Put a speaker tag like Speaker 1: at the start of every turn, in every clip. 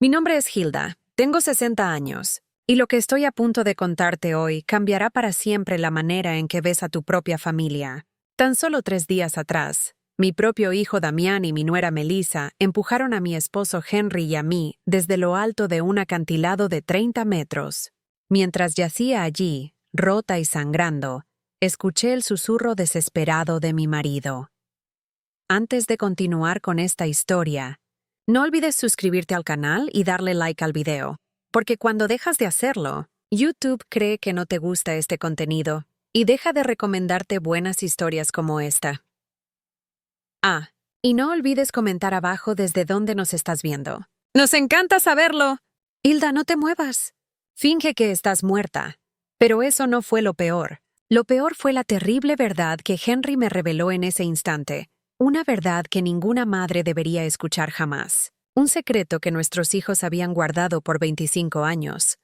Speaker 1: Mi nombre es Hilda, tengo 60 años, y lo que estoy a punto de contarte hoy cambiará para siempre la manera en que ves a tu propia familia. Tan solo 3 días atrás, mi propio hijo Damián y mi nuera Melissa empujaron a mi esposo Henry y a mí desde lo alto de un acantilado de 30 metros. Mientras yacía allí, rota y sangrando, escuché el susurro desesperado de mi marido. Antes de continuar con esta historia, no olvides suscribirte al canal y darle like al video, porque cuando dejas de hacerlo, YouTube cree que no te gusta este contenido y deja de recomendarte buenas historias como esta. Y no olvides comentar abajo desde dónde nos estás viendo. ¡Nos encanta saberlo! Hilda, no te muevas. Finge que estás muerta. Pero eso no fue lo peor. Lo peor fue la terrible verdad que Henry me reveló en ese instante. Una verdad que ninguna madre debería escuchar jamás. Un secreto que nuestros hijos habían guardado por 25 años.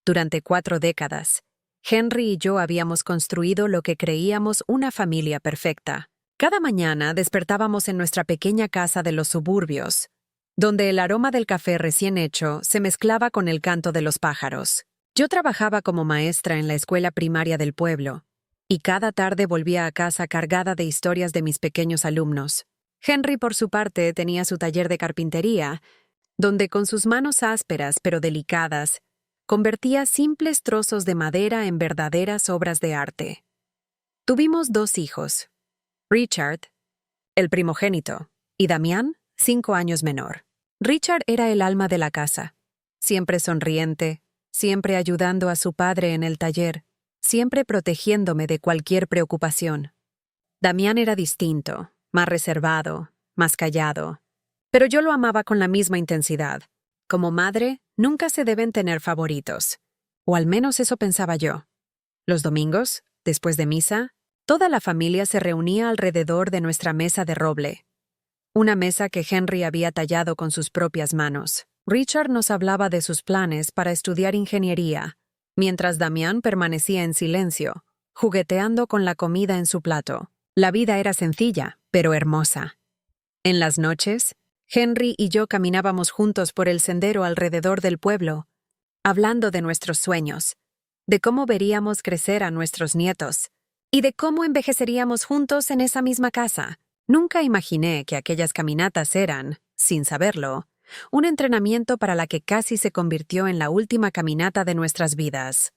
Speaker 1: Durante 4 décadas, Henry y yo habíamos construido lo que creíamos una familia perfecta. Cada mañana despertábamos en nuestra pequeña casa de los suburbios, donde el aroma del café recién hecho se mezclaba con el canto de los pájaros. Yo trabajaba como maestra en la escuela primaria del pueblo, y cada tarde volvía a casa cargada de historias de mis pequeños alumnos. Henry, por su parte, tenía su taller de carpintería, donde con sus manos ásperas pero delicadas, convertía simples trozos de madera en verdaderas obras de arte. Tuvimos 2 hijos, Richard, el primogénito, y Damián, 5 años menor. Richard era el alma de la casa, siempre sonriente, siempre ayudando a su padre en el taller, siempre protegiéndome de cualquier preocupación. Damián era distinto, más reservado, más callado, pero yo lo amaba con la misma intensidad. Como madre, nunca se deben tener favoritos, o al menos eso pensaba yo. Los domingos, después de misa, toda la familia se reunía alrededor de nuestra mesa de roble, una mesa que Henry había tallado con sus propias manos. Richard nos hablaba de sus planes para estudiar ingeniería, mientras Damián permanecía en silencio, jugueteando con la comida en su plato. La vida era sencilla, pero hermosa. En las noches, Henry y yo caminábamos juntos por el sendero alrededor del pueblo, hablando de nuestros sueños, de cómo veríamos crecer a nuestros nietos, y de cómo envejeceríamos juntos en esa misma casa. Nunca imaginé que aquellas caminatas eran, sin saberlo, un entrenamiento para la que casi se convirtió en la última caminata de nuestras vidas.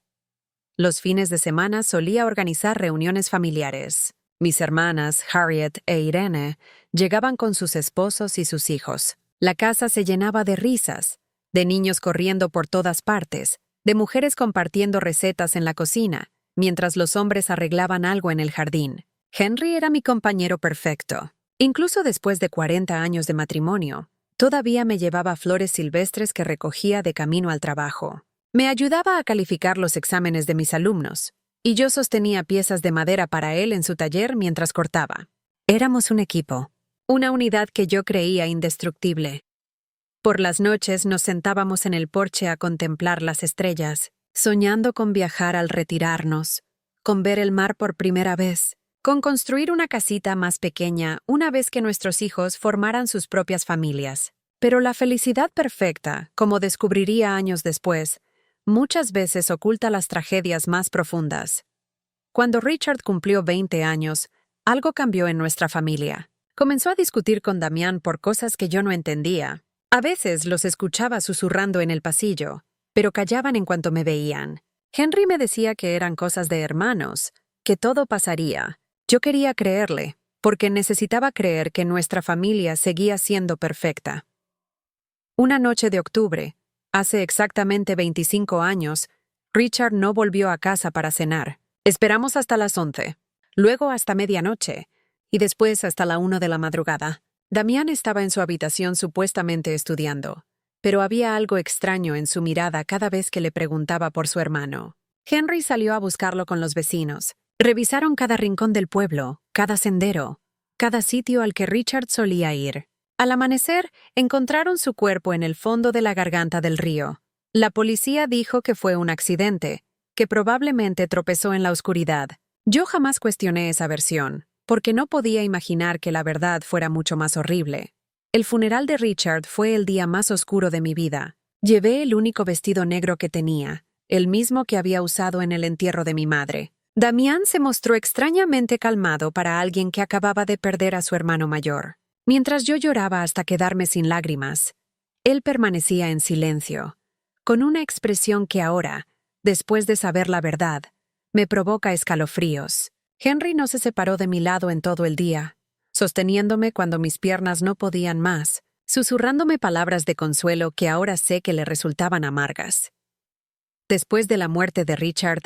Speaker 1: Los fines de semana solía organizar reuniones familiares. Mis hermanas, Harriet e Irene, llegaban con sus esposos y sus hijos. La casa se llenaba de risas, de niños corriendo por todas partes, de mujeres compartiendo recetas en la cocina, mientras los hombres arreglaban algo en el jardín. Henry era mi compañero perfecto. Incluso después de 40 años de matrimonio, todavía me llevaba flores silvestres que recogía de camino al trabajo. Me ayudaba a calificar los exámenes de mis alumnos, y yo sostenía piezas de madera para él en su taller mientras cortaba. Éramos un equipo, una unidad que yo creía indestructible. Por las noches nos sentábamos en el porche a contemplar las estrellas, soñando con viajar al retirarnos, con ver el mar por primera vez, con construir una casita más pequeña una vez que nuestros hijos formaran sus propias familias. Pero la felicidad perfecta, como descubriría años después, muchas veces oculta las tragedias más profundas. Cuando Richard cumplió 20 años, algo cambió en nuestra familia. Comenzó a discutir con Damián por cosas que yo no entendía. A veces los escuchaba susurrando en el pasillo, pero callaban en cuanto me veían. Henry me decía que eran cosas de hermanos, que todo pasaría. Yo quería creerle, porque necesitaba creer que nuestra familia seguía siendo perfecta. Una noche de octubre, hace exactamente 25 años, Richard no volvió a casa para cenar. Esperamos hasta las 11, luego hasta medianoche, y después hasta la 1 de la madrugada. Damián estaba en su habitación supuestamente estudiando, pero había algo extraño en su mirada cada vez que le preguntaba por su hermano. Henry salió a buscarlo con los vecinos. Revisaron cada rincón del pueblo, cada sendero, cada sitio al que Richard solía ir. Al amanecer, encontraron su cuerpo en el fondo de la garganta del río. La policía dijo que fue un accidente, que probablemente tropezó en la oscuridad. Yo jamás cuestioné esa versión, porque no podía imaginar que la verdad fuera mucho más horrible. El funeral de Richard fue el día más oscuro de mi vida. Llevé el único vestido negro que tenía, el mismo que había usado en el entierro de mi madre. Damián se mostró extrañamente calmado para alguien que acababa de perder a su hermano mayor. Mientras yo lloraba hasta quedarme sin lágrimas, él permanecía en silencio, con una expresión que ahora, después de saber la verdad, me provoca escalofríos. Henry no se separó de mi lado en todo el día, sosteniéndome cuando mis piernas no podían más, susurrándome palabras de consuelo que ahora sé que le resultaban amargas. Después de la muerte de Richard,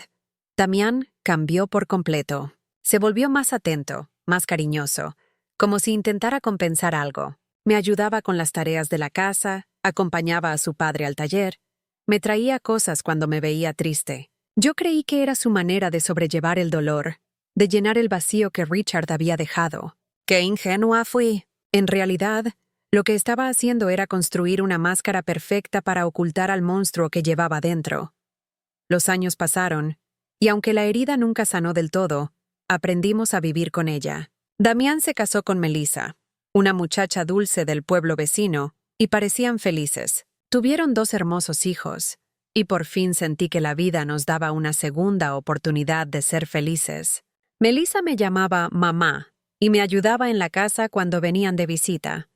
Speaker 1: Damián cambió por completo. Se volvió más atento, más cariñoso, como si intentara compensar algo. Me ayudaba con las tareas de la casa, acompañaba a su padre al taller, me traía cosas cuando me veía triste. Yo creí que era su manera de sobrellevar el dolor, de llenar el vacío que Richard había dejado. ¡Qué ingenua fui! En realidad, lo que estaba haciendo era construir una máscara perfecta para ocultar al monstruo que llevaba dentro. Los años pasaron, y aunque la herida nunca sanó del todo, aprendimos a vivir con ella. Damián se casó con Melissa, una muchacha dulce del pueblo vecino, y parecían felices. Tuvieron 2 hermosos hijos, y por fin sentí que la vida nos daba una segunda oportunidad de ser felices. Melissa me llamaba mamá, y me ayudaba en la casa cuando venían de visita.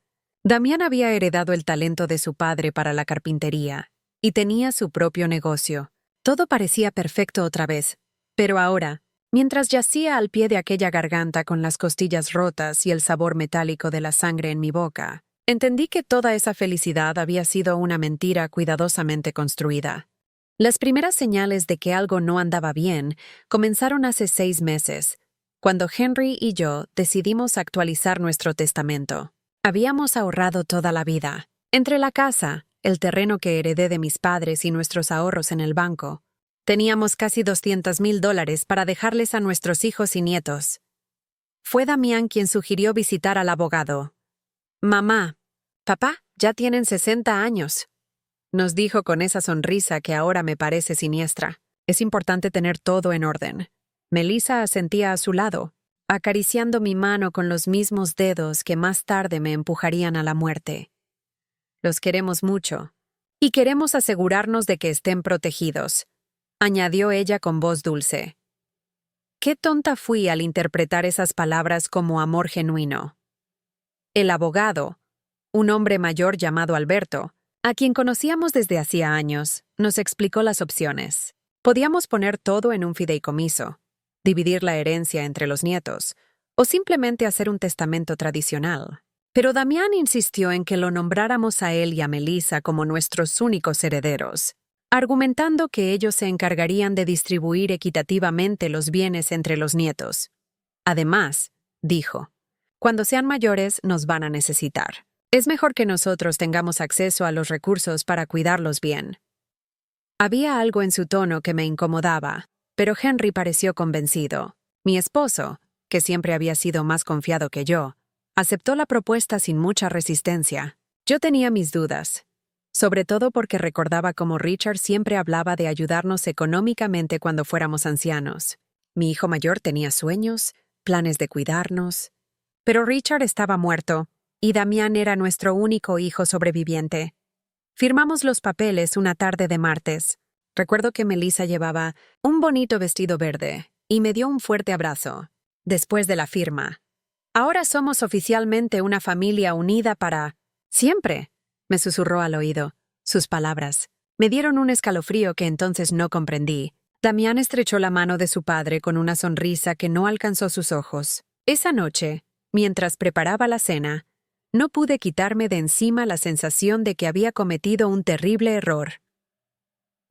Speaker 1: Damián había heredado el talento de su padre para la carpintería, y tenía su propio negocio. Todo parecía perfecto otra vez, pero ahora, mientras yacía al pie de aquella garganta con las costillas rotas y el sabor metálico de la sangre en mi boca, entendí que toda esa felicidad había sido una mentira cuidadosamente construida. Las primeras señales de que algo no andaba bien comenzaron hace 6 meses, cuando Henry y yo decidimos actualizar nuestro testamento. Habíamos ahorrado toda la vida. Entre la casa, el terreno que heredé de mis padres y nuestros ahorros en el banco, teníamos casi $200,000 para dejarles a nuestros hijos y nietos. Fue Damián quien sugirió visitar al abogado. «Mamá, papá, ya tienen 60 años», nos dijo con esa sonrisa que ahora me parece siniestra. Es importante tener todo en orden. Melissa asentía a su lado, acariciando mi mano con los mismos dedos que más tarde me empujarían a la muerte. Los queremos mucho, y queremos asegurarnos de que estén protegidos, añadió ella con voz dulce. Qué tonta fui al interpretar esas palabras como amor genuino. El abogado, un hombre mayor llamado Alberto, a quien conocíamos desde hacía años, nos explicó las opciones. Podíamos poner todo en un fideicomiso, dividir la herencia entre los nietos, o simplemente hacer un testamento tradicional. Pero Damián insistió en que lo nombráramos a él y a Melissa como nuestros únicos herederos, argumentando que ellos se encargarían de distribuir equitativamente los bienes entre los nietos. Además, dijo, cuando sean mayores nos van a necesitar. Es mejor que nosotros tengamos acceso a los recursos para cuidarlos bien. Había algo en su tono que me incomodaba, pero Henry pareció convencido. Mi esposo, que siempre había sido más confiado que yo, aceptó la propuesta sin mucha resistencia. Yo tenía mis dudas, sobre todo porque recordaba cómo Richard siempre hablaba de ayudarnos económicamente cuando fuéramos ancianos. Mi hijo mayor tenía sueños, planes de cuidarnos. Pero Richard estaba muerto, y Damián era nuestro único hijo sobreviviente. Firmamos los papeles una tarde de martes. Recuerdo que Melissa llevaba un bonito vestido verde y me dio un fuerte abrazo. Después de la firma, «Ahora somos oficialmente una familia unida para siempre», me susurró al oído. Sus palabras me dieron un escalofrío que entonces no comprendí. Damián estrechó la mano de su padre con una sonrisa que no alcanzó sus ojos. Esa noche, mientras preparaba la cena, no pude quitarme de encima la sensación de que había cometido un terrible error.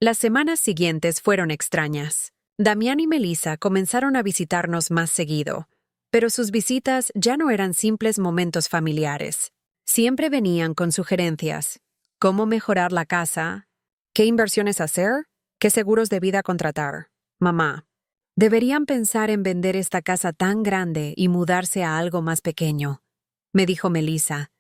Speaker 1: Las semanas siguientes fueron extrañas. Damián y Melissa comenzaron a visitarnos más seguido, pero sus visitas ya no eran simples momentos familiares. Siempre venían con sugerencias. ¿Cómo mejorar la casa? ¿Qué inversiones hacer? ¿Qué seguros de vida contratar? Mamá, deberían pensar en vender esta casa tan grande y mudarse a algo más pequeño, me dijo Melissa,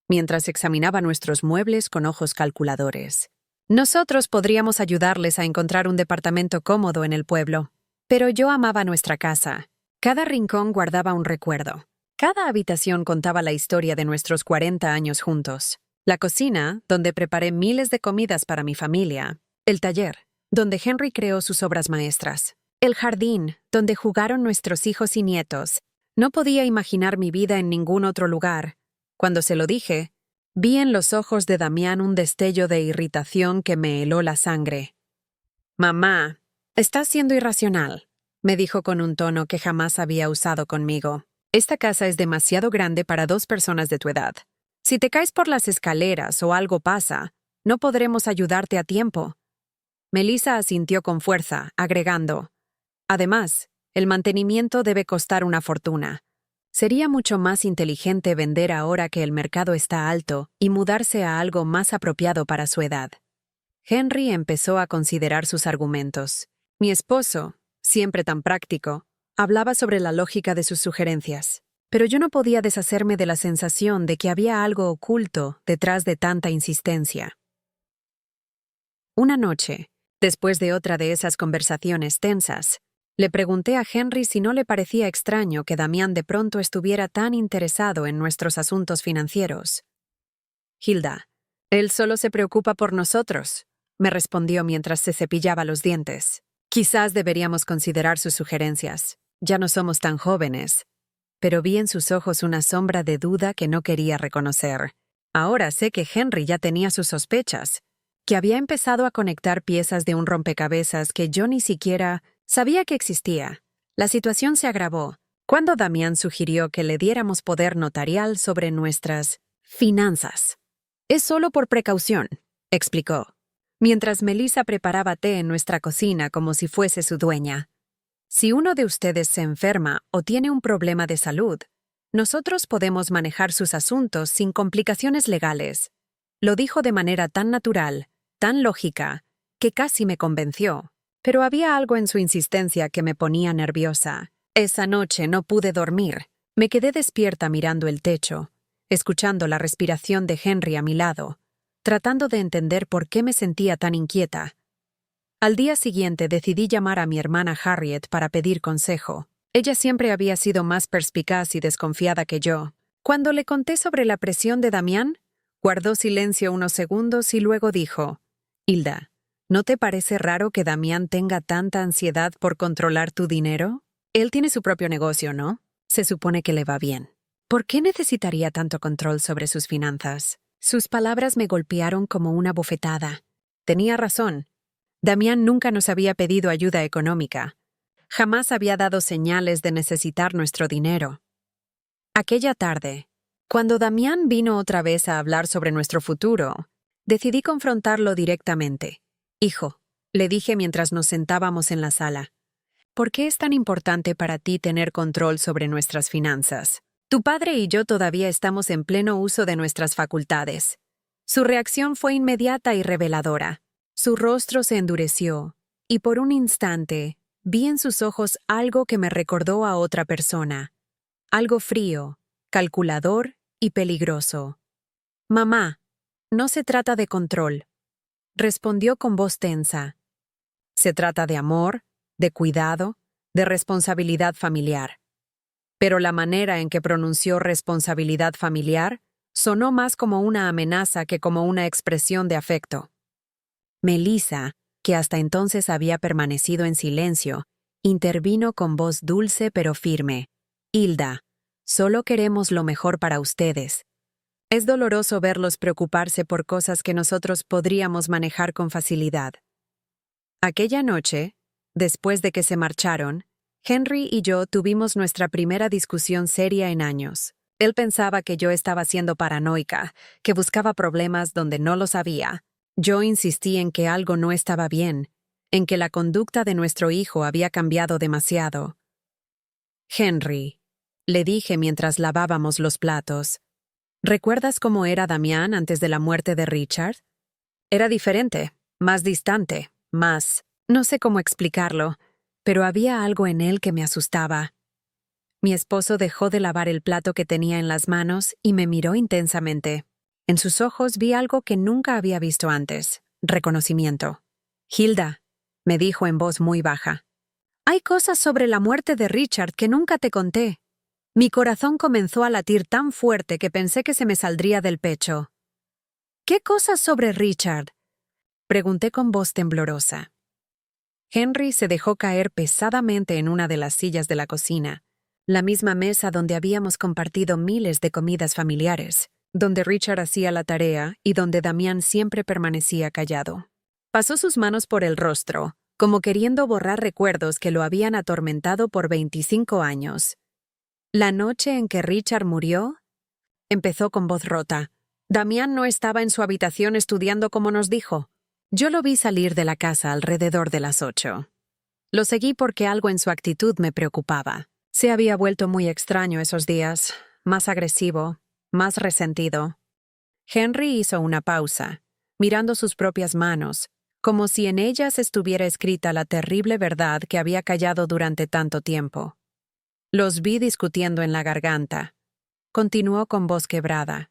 Speaker 1: mientras examinaba nuestros muebles con ojos calculadores. Nosotros podríamos ayudarles a encontrar un departamento cómodo en el pueblo, pero yo amaba nuestra casa. Cada rincón guardaba un recuerdo. Cada habitación contaba la historia de nuestros 40 años juntos. La cocina, donde preparé miles de comidas para mi familia. El taller, donde Henry creó sus obras maestras. El jardín, donde jugaron nuestros hijos y nietos. No podía imaginar mi vida en ningún otro lugar. Cuando se lo dije, vi en los ojos de Damián un destello de irritación que me heló la sangre. «Mamá, estás siendo irracional», me dijo con un tono que jamás había usado conmigo. «Esta casa es demasiado grande para 2 personas de tu edad. Si te caes por las escaleras o algo pasa, no podremos ayudarte a tiempo». Melissa asintió con fuerza, agregando: «Además, el mantenimiento debe costar una fortuna. Sería mucho más inteligente vender ahora que el mercado está alto y mudarse a algo más apropiado para su edad». Henry empezó a considerar sus argumentos. Mi esposo, siempre tan práctico, hablaba sobre la lógica de sus sugerencias. Pero yo no podía deshacerme de la sensación de que había algo oculto detrás de tanta insistencia. Una noche, después de otra de esas conversaciones tensas, le pregunté a Henry si no le parecía extraño que Damián de pronto estuviera tan interesado en nuestros asuntos financieros. «Hilda, él solo se preocupa por nosotros», me respondió mientras se cepillaba los dientes. «Quizás deberíamos considerar sus sugerencias. Ya no somos tan jóvenes». Pero vi en sus ojos una sombra de duda que no quería reconocer. Ahora sé que Henry ya tenía sus sospechas, que había empezado a conectar piezas de un rompecabezas que yo ni siquiera sabía que existía. La situación se agravó cuando Damián sugirió que le diéramos poder notarial sobre nuestras finanzas. «Es solo por precaución», explicó, mientras Melissa preparaba té en nuestra cocina como si fuese su dueña. «Si uno de ustedes se enferma o tiene un problema de salud, nosotros podemos manejar sus asuntos sin complicaciones legales». Lo dijo de manera tan natural, tan lógica, que casi me convenció. Pero había algo en su insistencia que me ponía nerviosa. Esa noche no pude dormir. Me quedé despierta mirando el techo, escuchando la respiración de Henry a mi lado, tratando de entender por qué me sentía tan inquieta. Al día siguiente decidí llamar a mi hermana Harriet para pedir consejo. Ella siempre había sido más perspicaz y desconfiada que yo. Cuando le conté sobre la presión de Damián, guardó silencio unos segundos y luego dijo: «Hilda, ¿no te parece raro que Damián tenga tanta ansiedad por controlar tu dinero? Él tiene su propio negocio, ¿no? Se supone que le va bien. ¿Por qué necesitaría tanto control sobre sus finanzas?» Sus palabras me golpearon como una bofetada. Tenía razón. Damián nunca nos había pedido ayuda económica. Jamás había dado señales de necesitar nuestro dinero. Aquella tarde, cuando Damián vino otra vez a hablar sobre nuestro futuro, decidí confrontarlo directamente. «Hijo», le dije mientras nos sentábamos en la sala, «¿por qué es tan importante para ti tener control sobre nuestras finanzas? Tu padre y yo todavía estamos en pleno uso de nuestras facultades». Su reacción fue inmediata y reveladora. Su rostro se endureció, y por un instante vi en sus ojos algo que me recordó a otra persona. Algo frío, calculador y peligroso. «Mamá, no se trata de control», respondió con voz tensa. «Se trata de amor, de cuidado, de responsabilidad familiar». Pero la manera en que pronunció responsabilidad familiar sonó más como una amenaza que como una expresión de afecto. Melissa, que hasta entonces había permanecido en silencio, intervino con voz dulce pero firme. «Hilda, solo queremos lo mejor para ustedes. Es doloroso verlos preocuparse por cosas que nosotros podríamos manejar con facilidad». Aquella noche, después de que se marcharon, Henry y yo tuvimos nuestra primera discusión seria en años. Él pensaba que yo estaba siendo paranoica, que buscaba problemas donde no los había. Yo insistí en que algo no estaba bien, en que la conducta de nuestro hijo había cambiado demasiado. «Henry», le dije mientras lavábamos los platos, «¿recuerdas cómo era Damián antes de la muerte de Richard? Era diferente, más distante, más... no sé cómo explicarlo, pero había algo en él que me asustaba». Mi esposo dejó de lavar el plato que tenía en las manos y me miró intensamente. En sus ojos vi algo que nunca había visto antes: reconocimiento. «Hilda», me dijo en voz muy baja, «hay cosas sobre la muerte de Richard que nunca te conté». Mi corazón comenzó a latir tan fuerte que pensé que se me saldría del pecho. ¿Qué cosas sobre Richard?, pregunté con voz temblorosa. Henry se dejó caer pesadamente en una de las sillas de la cocina, la misma mesa donde habíamos compartido miles de comidas familiares, donde Richard hacía la tarea y donde Damián siempre permanecía callado. Pasó sus manos por el rostro, como queriendo borrar recuerdos que lo habían atormentado por 25 años. ¿La noche en que Richard murió? Empezó con voz rota. Damián no estaba en su habitación estudiando como nos dijo. Yo lo vi salir de la casa alrededor de las 8. Lo seguí porque algo en su actitud me preocupaba. Se había vuelto muy extraño esos días, más agresivo, más resentido. Henry hizo una pausa, mirando sus propias manos, como si en ellas estuviera escrita la terrible verdad que había callado durante tanto tiempo. Los vi discutiendo en la garganta. Continuó con voz quebrada.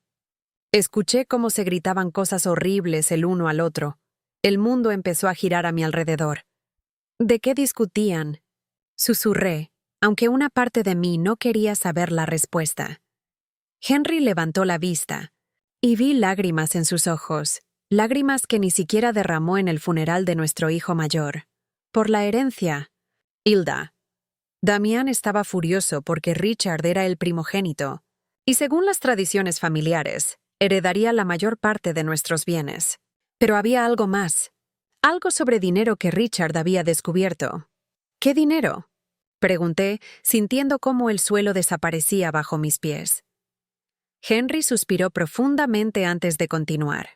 Speaker 1: Escuché cómo se gritaban cosas horribles el uno al otro. El mundo empezó a girar a mi alrededor. ¿De qué discutían?, susurré, aunque una parte de mí no quería saber la respuesta. Henry levantó la vista, y vi lágrimas en sus ojos, lágrimas que ni siquiera derramó en el funeral de nuestro hijo mayor. Por la herencia. Hilda. Damián estaba furioso porque Richard era el primogénito, y según las tradiciones familiares, heredaría la mayor parte de nuestros bienes. Pero había algo más, algo sobre dinero que Richard había descubierto. ¿Qué dinero?, pregunté, sintiendo cómo el suelo desaparecía bajo mis pies. Henry suspiró profundamente antes de continuar.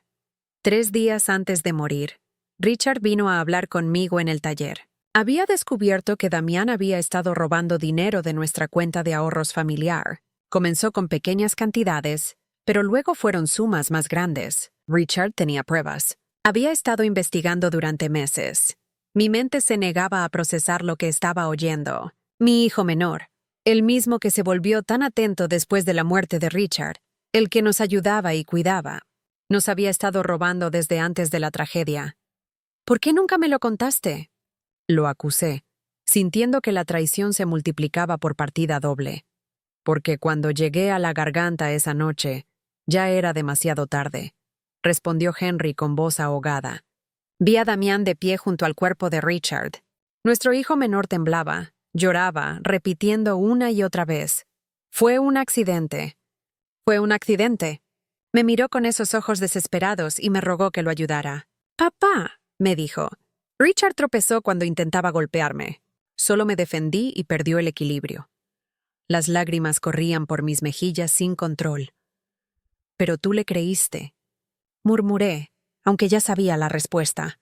Speaker 1: 3 días antes de morir, Richard vino a hablar conmigo en el taller. Había descubierto que Damián había estado robando dinero de nuestra cuenta de ahorros familiar. Comenzó con pequeñas cantidades, pero luego fueron sumas más grandes. Richard tenía pruebas. Había estado investigando durante meses. Mi mente se negaba a procesar lo que estaba oyendo. Mi hijo menor, el mismo que se volvió tan atento después de la muerte de Richard, el que nos ayudaba y cuidaba, nos había estado robando desde antes de la tragedia. ¿Por qué nunca me lo contaste?, lo acusé, sintiendo que la traición se multiplicaba por partida doble. Porque cuando llegué a la garganta esa noche, ya era demasiado tarde, respondió Henry con voz ahogada. Vi a Damián de pie junto al cuerpo de Richard. Nuestro hijo menor temblaba, lloraba, repitiendo una y otra vez. Fue un accidente. Fue un accidente. Me miró con esos ojos desesperados y me rogó que lo ayudara. Papá, me dijo. Richard tropezó cuando intentaba golpearme. Solo me defendí y perdió el equilibrio. Las lágrimas corrían por mis mejillas sin control. Pero tú le creíste, murmuré, aunque ya sabía la respuesta.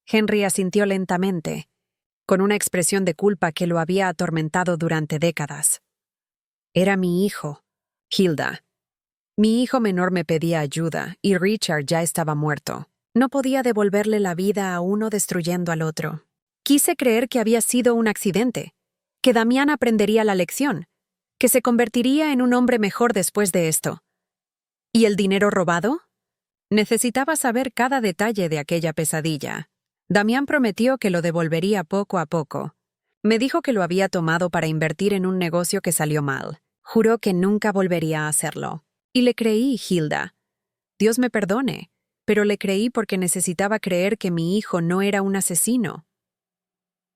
Speaker 1: Henry asintió lentamente, con una expresión de culpa que lo había atormentado durante décadas. Era mi hijo, Hilda. Mi hijo menor me pedía ayuda y Richard ya estaba muerto. No podía devolverle la vida a uno destruyendo al otro. Quise creer que había sido un accidente, que Damián aprendería la lección, que se convertiría en un hombre mejor después de esto. ¿Y el dinero robado? Necesitaba saber cada detalle de aquella pesadilla. Damián prometió que lo devolvería poco a poco. Me dijo que lo había tomado para invertir en un negocio que salió mal. Juró que nunca volvería a hacerlo. Y le creí, Hilda. Dios me perdone, pero le creí porque necesitaba creer que mi hijo no era un asesino.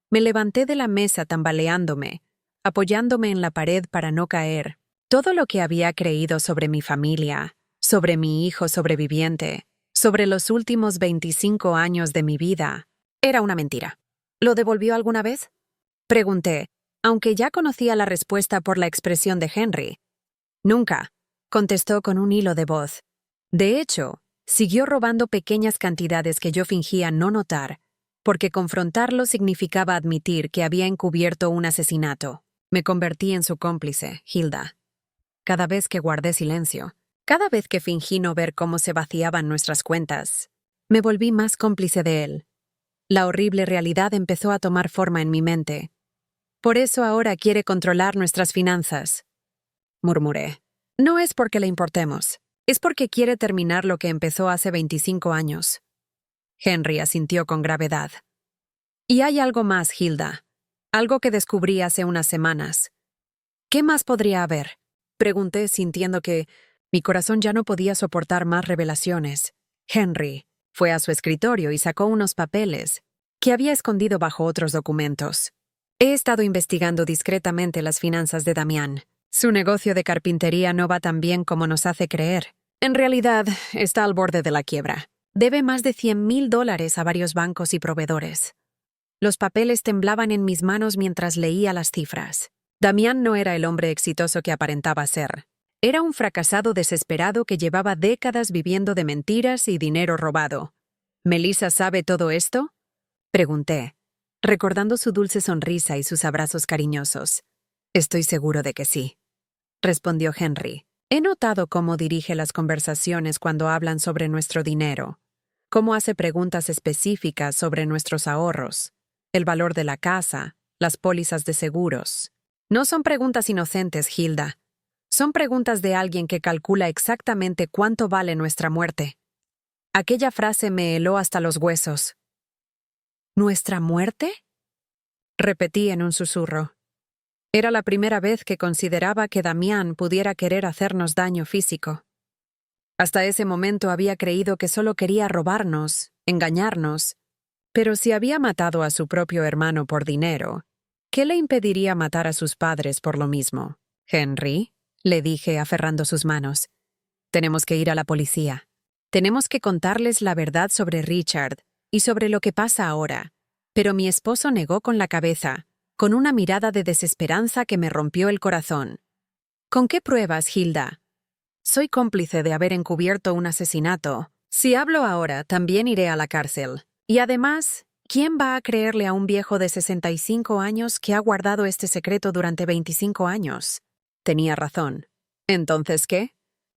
Speaker 1: Me levanté de la mesa tambaleándome, apoyándome en la pared para no caer. Todo lo que había creído sobre mi familia, sobre mi hijo sobreviviente, sobre los últimos 25 años de mi vida, era una mentira. ¿Lo devolvió alguna vez?, pregunté, aunque ya conocía la respuesta por la expresión de Henry. Nunca, contestó con un hilo de voz. De hecho, siguió robando pequeñas cantidades que yo fingía no notar, porque confrontarlo significaba admitir que había encubierto un asesinato. Me convertí en su cómplice, Hilda. Cada vez que guardé silencio, cada vez que fingí no ver cómo se vaciaban nuestras cuentas, me volví más cómplice de él. La horrible realidad empezó a tomar forma en mi mente. Por eso ahora quiere controlar nuestras finanzas, murmuré. No es porque le importemos, es porque quiere terminar lo que empezó hace 25 años. Henry asintió con gravedad. Y hay algo más, Hilda, algo que descubrí hace unas semanas. ¿Qué más podría haber? Pregunté, sintiendo que mi corazón ya no podía soportar más revelaciones. Henry fue a su escritorio y sacó unos papeles que había escondido bajo otros documentos. He estado investigando discretamente las finanzas de Damián. Su negocio de carpintería no va tan bien como nos hace creer. En realidad, está al borde de la quiebra. Debe más de $100,000 a varios bancos y proveedores. Los papeles temblaban en mis manos mientras leía las cifras. Damián no era el hombre exitoso que aparentaba ser. Era un fracasado desesperado que llevaba décadas viviendo de mentiras y dinero robado. ¿Melissa sabe todo esto? Pregunté, recordando su dulce sonrisa y sus abrazos cariñosos. Estoy seguro de que sí, respondió Henry. He notado cómo dirige las conversaciones cuando hablan sobre nuestro dinero, cómo hace preguntas específicas sobre nuestros ahorros, el valor de la casa, las pólizas de seguros. No son preguntas inocentes, Hilda. Son preguntas de alguien que calcula exactamente cuánto vale nuestra muerte. Aquella frase me heló hasta los huesos. ¿Nuestra muerte? Repetí en un susurro. Era la primera vez que consideraba que Damián pudiera querer hacernos daño físico. Hasta ese momento había creído que solo quería robarnos, engañarnos. Pero si había matado a su propio hermano por dinero, ¿qué le impediría matar a sus padres por lo mismo? Henry, le dije aferrando sus manos, tenemos que ir a la policía. Tenemos que contarles la verdad sobre Richard y sobre lo que pasa ahora. Pero mi esposo negó con la cabeza, con una mirada de desesperanza que me rompió el corazón. ¿Con qué pruebas, Hilda? Soy cómplice de haber encubierto un asesinato. Si hablo ahora, también iré a la cárcel. Y además, ¿quién va a creerle a un viejo de 65 años que ha guardado este secreto durante 25 años? Tenía razón. ¿Entonces qué?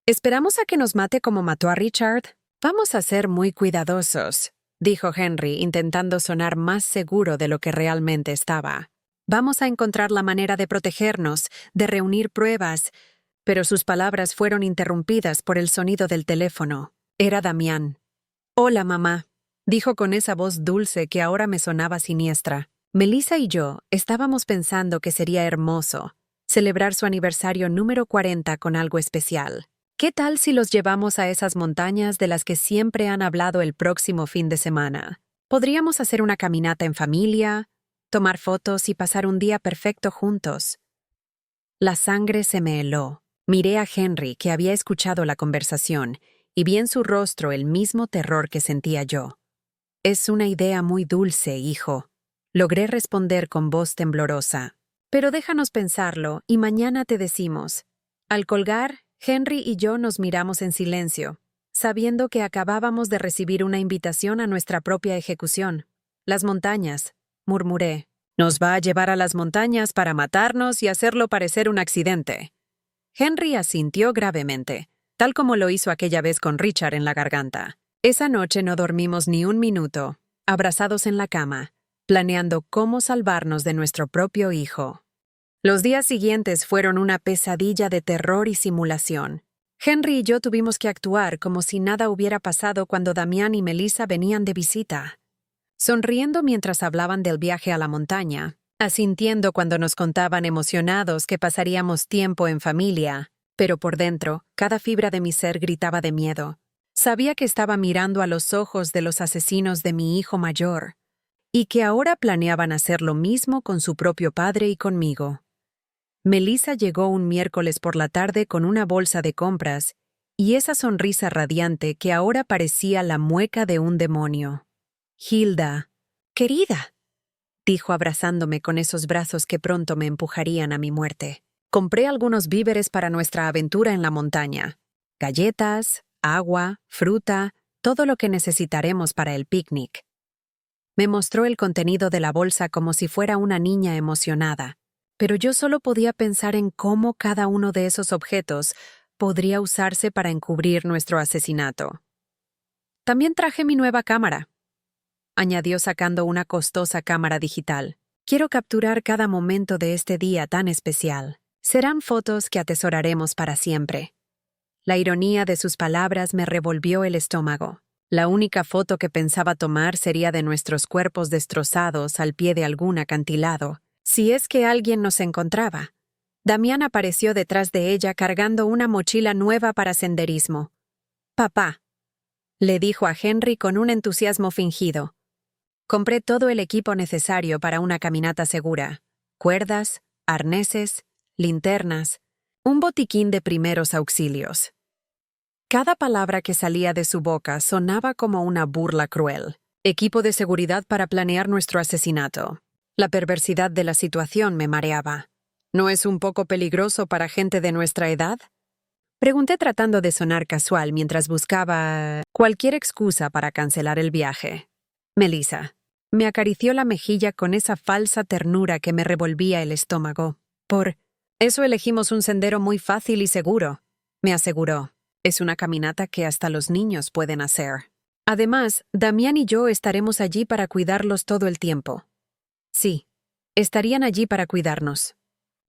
Speaker 1: ¿Esperamos a que nos mate como mató a Richard? Vamos a ser muy cuidadosos, dijo Henry, intentando sonar más seguro de lo que realmente estaba. Vamos a encontrar la manera de protegernos, de reunir pruebas. Pero sus palabras fueron interrumpidas por el sonido del teléfono. Era Damián. Hola, mamá, dijo con esa voz dulce que ahora me sonaba siniestra. Melissa y yo estábamos pensando que sería hermoso celebrar su aniversario número 40 con algo especial. ¿Qué tal si los llevamos a esas montañas de las que siempre han hablado el próximo fin de semana? Podríamos hacer una caminata en familia, tomar fotos y pasar un día perfecto juntos. La sangre se me heló. Miré a Henry, que había escuchado la conversación, y vi en su rostro el mismo terror que sentía yo. Es una idea muy dulce, hijo. Logré responder con voz temblorosa. Pero déjanos pensarlo y mañana te decimos. Al colgar, Henry y yo nos miramos en silencio, sabiendo que acabábamos de recibir una invitación a nuestra propia ejecución. Las montañas, murmuré. Nos va a llevar a las montañas para matarnos y hacerlo parecer un accidente. Henry asintió gravemente, tal como lo hizo aquella vez con Richard en la garganta. Esa noche no dormimos ni un minuto, abrazados en la cama, planeando cómo salvarnos de nuestro propio hijo. Los días siguientes fueron una pesadilla de terror y simulación. Henry y yo tuvimos que actuar como si nada hubiera pasado cuando Damián y Melissa venían de visita. Sonriendo mientras hablaban del viaje a la montaña, asintiendo cuando nos contaban emocionados que pasaríamos tiempo en familia, pero por dentro, cada fibra de mi ser gritaba de miedo. Sabía que estaba mirando a los ojos de los asesinos de mi hijo mayor, y que ahora planeaban hacer lo mismo con su propio padre y conmigo. Melissa llegó un miércoles por la tarde con una bolsa de compras y esa sonrisa radiante que ahora parecía la mueca de un demonio. Hilda, querida, dijo abrazándome con esos brazos que pronto me empujarían a mi muerte. Compré algunos víveres para nuestra aventura en la montaña. Galletas, agua, fruta, todo lo que necesitaremos para el picnic. Me mostró el contenido de la bolsa como si fuera una niña emocionada, pero yo solo podía pensar en cómo cada uno de esos objetos podría usarse para encubrir nuestro asesinato. También traje mi nueva cámara, añadió sacando una costosa cámara digital. Quiero capturar cada momento de este día tan especial. Serán fotos que atesoraremos para siempre. La ironía de sus palabras me revolvió el estómago. La única foto que pensaba tomar sería de nuestros cuerpos destrozados al pie de algún acantilado, si es que alguien nos encontraba. Damián apareció detrás de ella cargando una mochila nueva para senderismo. «Papá», le dijo a Henry con un entusiasmo fingido. «Compré todo el equipo necesario para una caminata segura. Cuerdas, arneses, linternas, un botiquín de primeros auxilios». Cada palabra que salía de su boca sonaba como una burla cruel. Equipo de seguridad para planear nuestro asesinato. La perversidad de la situación me mareaba. ¿No es un poco peligroso para gente de nuestra edad? Pregunté tratando de sonar casual mientras buscaba cualquier excusa para cancelar el viaje. Melissa me acarició la mejilla con esa falsa ternura que me revolvía el estómago. «Por eso elegimos un sendero muy fácil y seguro», me aseguró. «Es una caminata que hasta los niños pueden hacer. Además, Damián y yo estaremos allí para cuidarlos todo el tiempo». Sí, estarían allí para cuidarnos.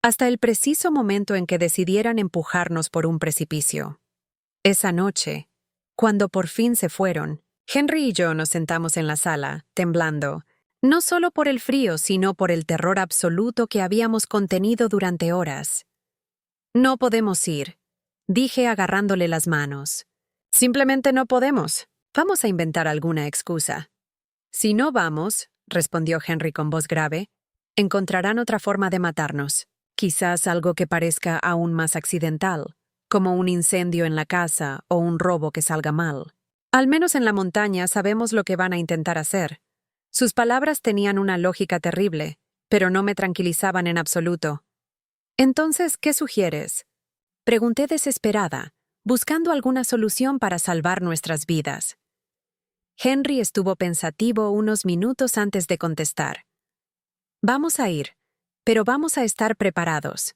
Speaker 1: Hasta el preciso momento en que decidieran empujarnos por un precipicio. Esa noche, cuando por fin se fueron, Henry y yo nos sentamos en la sala, temblando, no solo por el frío, sino por el terror absoluto que habíamos contenido durante horas. «No podemos ir», dije agarrándole las manos. «Simplemente no podemos. Vamos a inventar alguna excusa». «Si no vamos», respondió Henry con voz grave, «encontrarán otra forma de matarnos. Quizás algo que parezca aún más accidental, como un incendio en la casa o un robo que salga mal. Al menos en la montaña sabemos lo que van a intentar hacer». Sus palabras tenían una lógica terrible, pero no me tranquilizaban en absoluto. «Entonces, ¿qué sugieres?», pregunté desesperada, buscando alguna solución para salvar nuestras vidas. Henry estuvo pensativo unos minutos antes de contestar. «Vamos a ir, pero vamos a estar preparados.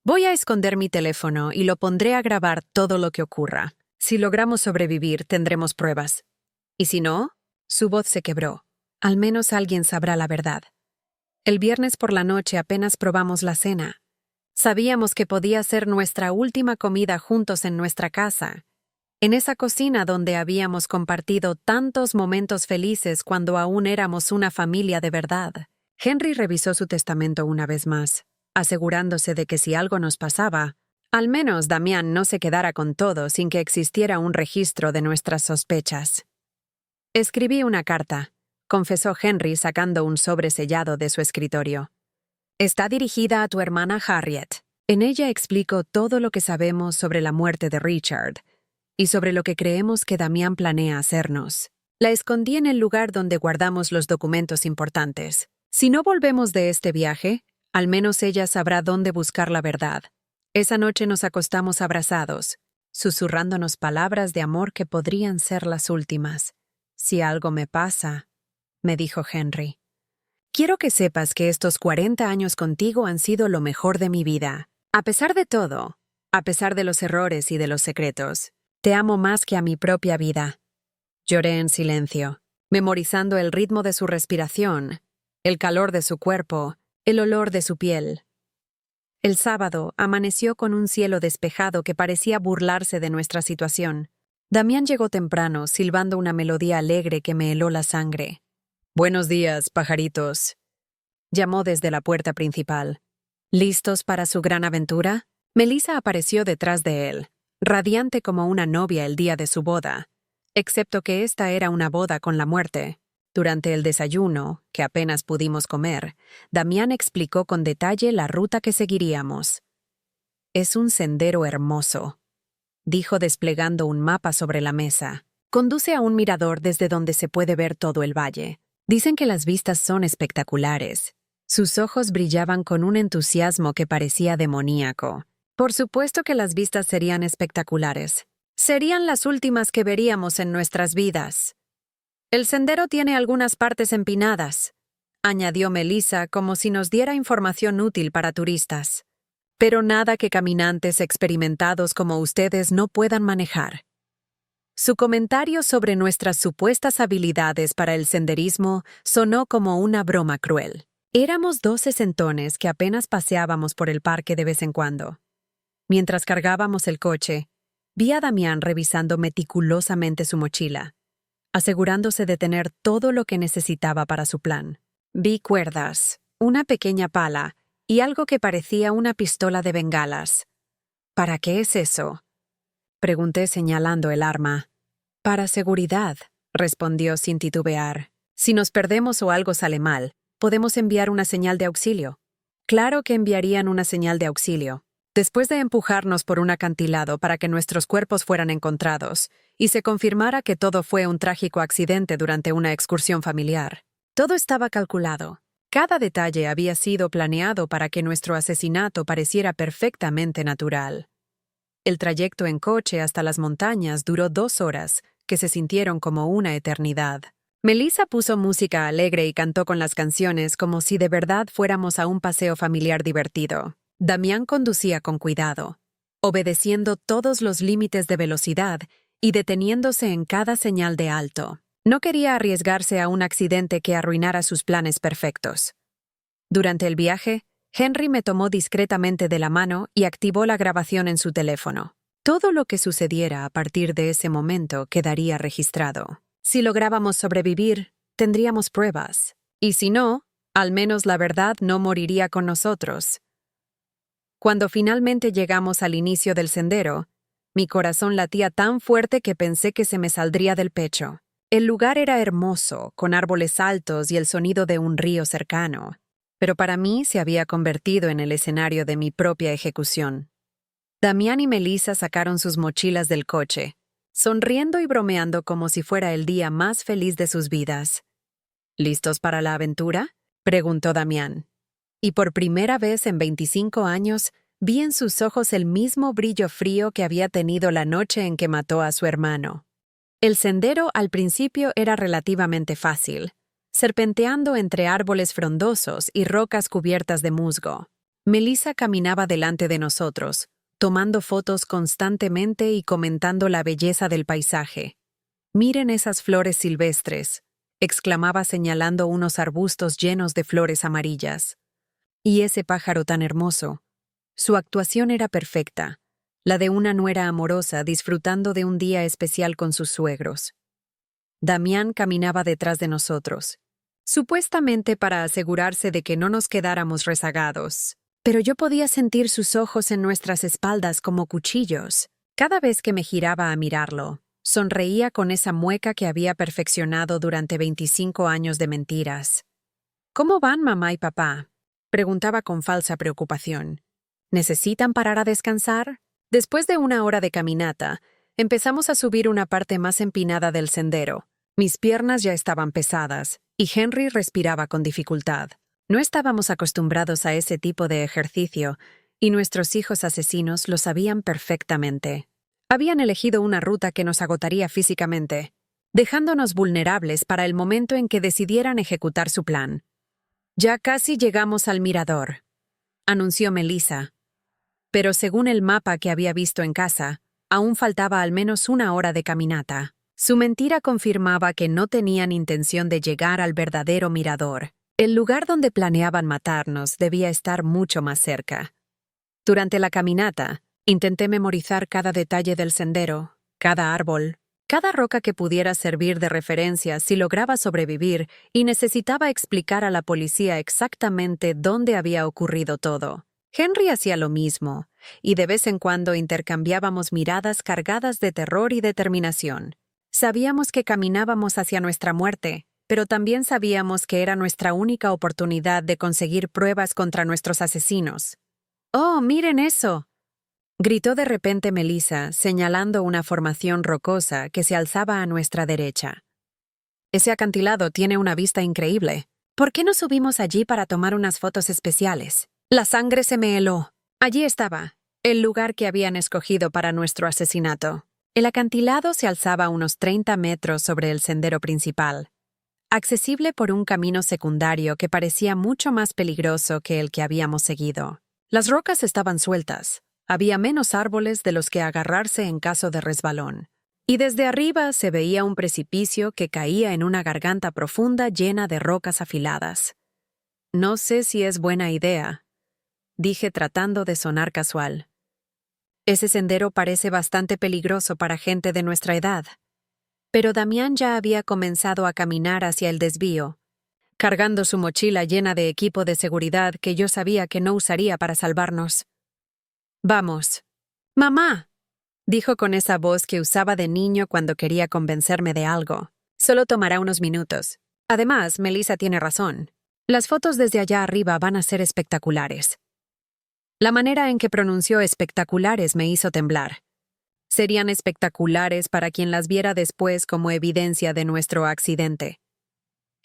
Speaker 1: Voy a esconder mi teléfono y lo pondré a grabar todo lo que ocurra. Si logramos sobrevivir, tendremos pruebas. Y si no», su voz se quebró. «Al menos alguien sabrá la verdad. El viernes por la noche apenas probamos la cena. Sabíamos que podía ser nuestra última comida juntos en nuestra casa, en esa cocina donde habíamos compartido tantos momentos felices cuando aún éramos una familia de verdad». Henry revisó su testamento una vez más, asegurándose de que si algo nos pasaba, al menos Damián no se quedara con todo sin que existiera un registro de nuestras sospechas. «Escribí una carta», confesó Henry sacando un sobre sellado de su escritorio. «Está dirigida a tu hermana Harriet. En ella explico todo lo que sabemos sobre la muerte de Richard y sobre lo que creemos que Damián planea hacernos. La escondí en el lugar donde guardamos los documentos importantes. Si no volvemos de este viaje, al menos ella sabrá dónde buscar la verdad». Esa noche nos acostamos abrazados, susurrándonos palabras de amor que podrían ser las últimas. «Si algo me pasa», me dijo Henry, «quiero que sepas que estos 40 años contigo han sido lo mejor de mi vida. A pesar de todo, a pesar de los errores y de los secretos, te amo más que a mi propia vida». Lloré en silencio, memorizando el ritmo de su respiración, el calor de su cuerpo, el olor de su piel. El sábado amaneció con un cielo despejado que parecía burlarse de nuestra situación. Damián llegó temprano, silbando una melodía alegre que me heló la sangre. «Buenos días, pajaritos», llamó desde la puerta principal. ¿Listos para su gran aventura? Melissa apareció detrás de él, radiante como una novia el día de su boda, excepto que esta era una boda con la muerte. Durante el desayuno, que apenas pudimos comer, Damián explicó con detalle la ruta que seguiríamos. «Es un sendero hermoso», dijo desplegando un mapa sobre la mesa. «Conduce a un mirador desde donde se puede ver todo el valle. Dicen que las vistas son espectaculares». Sus ojos brillaban con un entusiasmo que parecía demoníaco. «Por supuesto que las vistas serían espectaculares. Serían las últimas que veríamos en nuestras vidas. El sendero tiene algunas partes empinadas», añadió Melissa como si nos diera información útil para turistas. «Pero nada que caminantes experimentados como ustedes no puedan manejar». Su comentario sobre nuestras supuestas habilidades para el senderismo sonó como una broma cruel. Éramos 2 sesentones que apenas paseábamos por el parque de vez en cuando. Mientras cargábamos el coche, vi a Damián revisando meticulosamente su mochila, asegurándose de tener todo lo que necesitaba para su plan. Vi cuerdas, una pequeña pala y algo que parecía una pistola de bengalas. ¿Para qué es eso?, pregunté señalando el arma. Para seguridad, respondió sin titubear. Si nos perdemos o algo sale mal, podemos enviar una señal de auxilio. Claro que enviarían una señal de auxilio. Después de empujarnos por un acantilado para que nuestros cuerpos fueran encontrados, y se confirmara que todo fue un trágico accidente durante una excursión familiar. Todo estaba calculado. Cada detalle había sido planeado para que nuestro asesinato pareciera perfectamente natural. El trayecto en coche hasta las montañas duró 2 horas, que se sintieron como una eternidad. Melissa puso música alegre y cantó con las canciones como si de verdad fuéramos a un paseo familiar divertido. Damián conducía con cuidado, obedeciendo todos los límites de velocidad y deteniéndose en cada señal de alto. No quería arriesgarse a un accidente que arruinara sus planes perfectos. Durante el viaje, Henry me tomó discretamente de la mano y activó la grabación en su teléfono. Todo lo que sucediera a partir de ese momento quedaría registrado. Si lográbamos sobrevivir, tendríamos pruebas. Y si no, al menos la verdad no moriría con nosotros. Cuando finalmente llegamos al inicio del sendero, mi corazón latía tan fuerte que pensé que se me saldría del pecho. El lugar era hermoso, con árboles altos y el sonido de un río cercano, pero para mí se había convertido en el escenario de mi propia ejecución. Damián y Melissa sacaron sus mochilas del coche, sonriendo y bromeando como si fuera el día más feliz de sus vidas. ¿Listos para la aventura?, preguntó Damián. Y por primera vez en 25 años, vi en sus ojos el mismo brillo frío que había tenido la noche en que mató a su hermano. El sendero al principio era relativamente fácil, serpenteando entre árboles frondosos y rocas cubiertas de musgo. Melissa caminaba delante de nosotros, tomando fotos constantemente y comentando la belleza del paisaje. «Miren esas flores silvestres», exclamaba señalando unos arbustos llenos de flores amarillas. «Y ese pájaro tan hermoso». Su actuación era perfecta, la de una nuera amorosa disfrutando de un día especial con sus suegros. Damián caminaba detrás de nosotros, supuestamente para asegurarse de que no nos quedáramos rezagados. Pero yo podía sentir sus ojos en nuestras espaldas como cuchillos. Cada vez que me giraba a mirarlo, sonreía con esa mueca que había perfeccionado durante 25 años de mentiras. «¿Cómo van mamá y papá?», preguntaba con falsa preocupación. «¿Necesitan parar a descansar?». Después de 1 hora de caminata, empezamos a subir una parte más empinada del sendero. Mis piernas ya estaban pesadas, y Henry respiraba con dificultad. No estábamos acostumbrados a ese tipo de ejercicio, y nuestros hijos asesinos lo sabían perfectamente. Habían elegido una ruta que nos agotaría físicamente, dejándonos vulnerables para el momento en que decidieran ejecutar su plan. «Ya casi llegamos al mirador», anunció Melissa. Pero según el mapa que había visto en casa, aún faltaba al menos 1 hora de caminata. Su mentira confirmaba que no tenían intención de llegar al verdadero mirador. El lugar donde planeaban matarnos debía estar mucho más cerca. Durante la caminata, intenté memorizar cada detalle del sendero, cada árbol, cada roca que pudiera servir de referencia si lograba sobrevivir y necesitaba explicar a la policía exactamente dónde había ocurrido todo. Henry hacía lo mismo, y de vez en cuando intercambiábamos miradas cargadas de terror y determinación. Sabíamos que caminábamos hacia nuestra muerte, pero también sabíamos que era nuestra única oportunidad de conseguir pruebas contra nuestros asesinos. «¡Oh, miren eso!», gritó de repente Melissa, señalando una formación rocosa que se alzaba a nuestra derecha. «Ese acantilado tiene una vista increíble. ¿Por qué no subimos allí para tomar unas fotos especiales?». La sangre se me heló. Allí estaba, el lugar que habían escogido para nuestro asesinato. El acantilado se alzaba a unos 30 metros sobre el sendero principal, accesible por un camino secundario que parecía mucho más peligroso que el que habíamos seguido. Las rocas estaban sueltas, había menos árboles de los que agarrarse en caso de resbalón, y desde arriba se veía un precipicio que caía en una garganta profunda llena de rocas afiladas. «No sé si es buena idea», dije tratando de sonar casual. «Ese sendero parece bastante peligroso para gente de nuestra edad». Pero Damián ya había comenzado a caminar hacia el desvío, cargando su mochila llena de equipo de seguridad que yo sabía que no usaría para salvarnos. «Vamos». «Mamá», dijo con esa voz que usaba de niño cuando quería convencerme de algo. «Solo tomará unos minutos. Además, Melissa tiene razón. Las fotos desde allá arriba van a ser espectaculares». La manera en que pronunció espectaculares me hizo temblar. Serían espectaculares para quien las viera después como evidencia de nuestro accidente.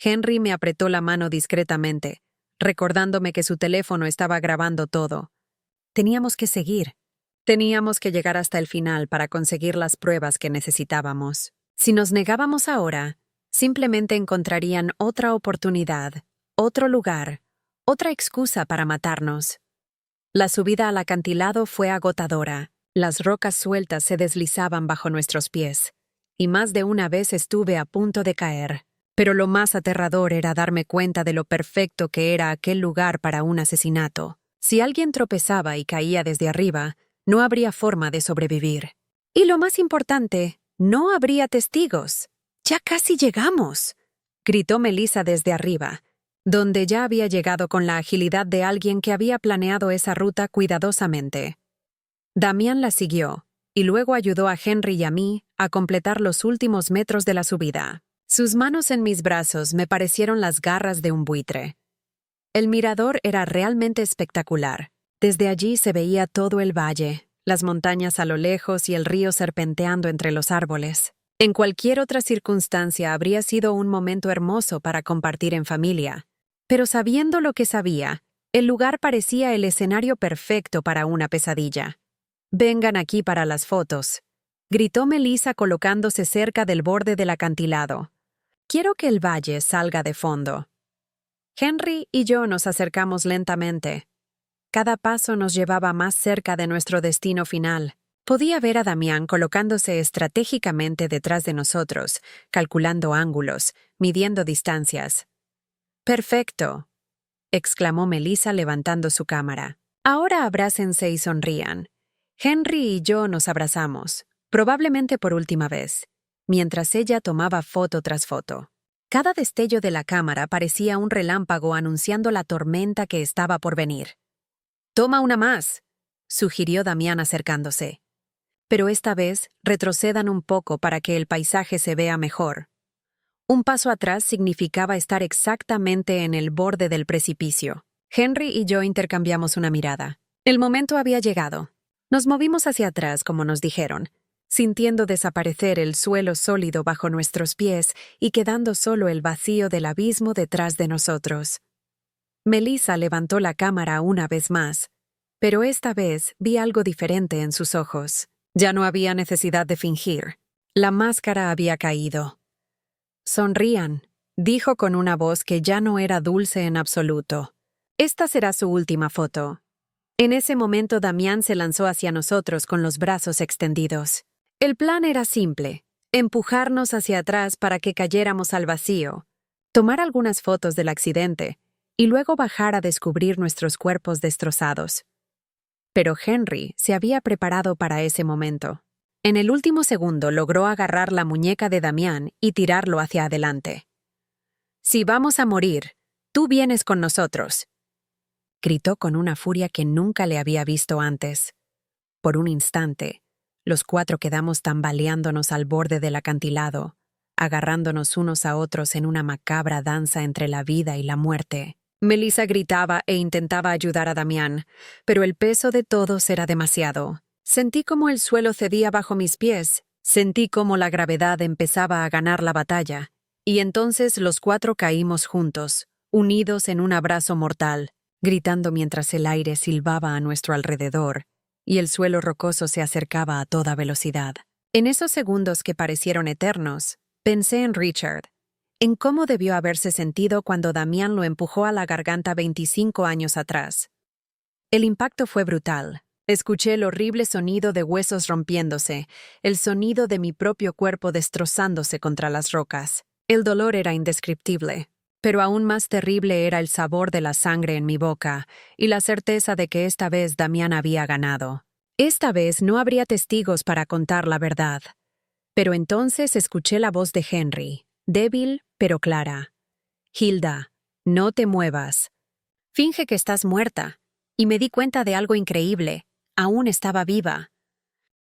Speaker 1: Henry me apretó la mano discretamente, recordándome que su teléfono estaba grabando todo. Teníamos que seguir. Teníamos que llegar hasta el final para conseguir las pruebas que necesitábamos. Si nos negábamos ahora, simplemente encontrarían otra oportunidad, otro lugar, otra excusa para matarnos. La subida al acantilado fue agotadora. Las rocas sueltas se deslizaban bajo nuestros pies, y más de una vez estuve a punto de caer. Pero lo más aterrador era darme cuenta de lo perfecto que era aquel lugar para un asesinato. Si alguien tropezaba y caía desde arriba, no habría forma de sobrevivir. Y lo más importante, no habría testigos. «¡Ya casi llegamos!», gritó Melissa desde arriba, donde ya había llegado con la agilidad de alguien que había planeado esa ruta cuidadosamente. Damián la siguió, y luego ayudó a Henry y a mí a completar los últimos metros de la subida. Sus manos en mis brazos me parecieron las garras de un buitre. El mirador era realmente espectacular. Desde allí se veía todo el valle, las montañas a lo lejos y el río serpenteando entre los árboles. En cualquier otra circunstancia habría sido un momento hermoso para compartir en familia. Pero sabiendo lo que sabía, el lugar parecía el escenario perfecto para una pesadilla. «Vengan aquí para las fotos», gritó Melissa colocándose cerca del borde del acantilado. «Quiero que el valle salga de fondo». Henry y yo nos acercamos lentamente. Cada paso nos llevaba más cerca de nuestro destino final. Podía ver a Damián colocándose estratégicamente detrás de nosotros, calculando ángulos, midiendo distancias. «Perfecto», exclamó Melissa levantando su cámara. «Ahora abrácense y sonrían». Henry y yo nos abrazamos, probablemente por última vez, mientras ella tomaba foto tras foto. Cada destello de la cámara parecía un relámpago anunciando la tormenta que estaba por venir. «Toma una más», sugirió Damián acercándose. «Pero esta vez retrocedan un poco para que el paisaje se vea mejor». Un paso atrás significaba estar exactamente en el borde del precipicio. Henry y yo intercambiamos una mirada. El momento había llegado. Nos movimos hacia atrás, como nos dijeron, sintiendo desaparecer el suelo sólido bajo nuestros pies y quedando solo el vacío del abismo detrás de nosotros. Melissa levantó la cámara una vez más, pero esta vez vi algo diferente en sus ojos. Ya no había necesidad de fingir. La máscara había caído. «Sonrían», dijo con una voz que ya no era dulce en absoluto. «Esta será su última foto». En ese momento Damián se lanzó hacia nosotros con los brazos extendidos. El plan era simple, empujarnos hacia atrás para que cayéramos al vacío, tomar algunas fotos del accidente y luego bajar a descubrir nuestros cuerpos destrozados. Pero Henry se había preparado para ese momento. En el último segundo logró agarrar la muñeca de Damián y tirarlo hacia adelante. «Si vamos a morir, tú vienes con nosotros», gritó con una furia que nunca le había visto antes. Por un instante, los cuatro quedamos tambaleándonos al borde del acantilado, agarrándonos unos a otros en una macabra danza entre la vida y la muerte. Melissa gritaba e intentaba ayudar a Damián, pero el peso de todos era demasiado. Sentí como el suelo cedía bajo mis pies, sentí como la gravedad empezaba a ganar la batalla, y entonces los cuatro caímos juntos, unidos en un abrazo mortal, gritando mientras el aire silbaba a nuestro alrededor y el suelo rocoso se acercaba a toda velocidad. En esos segundos que parecieron eternos, pensé en Richard, en cómo debió haberse sentido cuando Damián lo empujó a la garganta 25 años atrás. El impacto fue brutal. Escuché el horrible sonido de huesos rompiéndose, el sonido de mi propio cuerpo destrozándose contra las rocas. El dolor era indescriptible. Pero aún más terrible era el sabor de la sangre en mi boca y la certeza de que esta vez Damián había ganado. Esta vez no habría testigos para contar la verdad. Pero entonces escuché la voz de Henry, débil pero clara. «Hilda, No te muevas. Finge que estás muerta. Y me di cuenta de algo increíble. Aún estaba viva.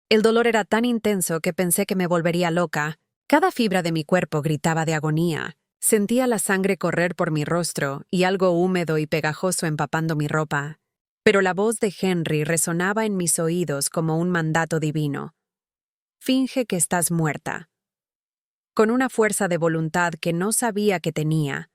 Speaker 1: El dolor era tan intenso que pensé que me volvería loca. Cada fibra de mi cuerpo gritaba de agonía. Sentía la sangre correr por mi rostro y algo húmedo y pegajoso empapando mi ropa. Pero la voz de Henry resonaba en mis oídos como un mandato divino. Finge que estás muerta. Con una fuerza de voluntad que no sabía que tenía,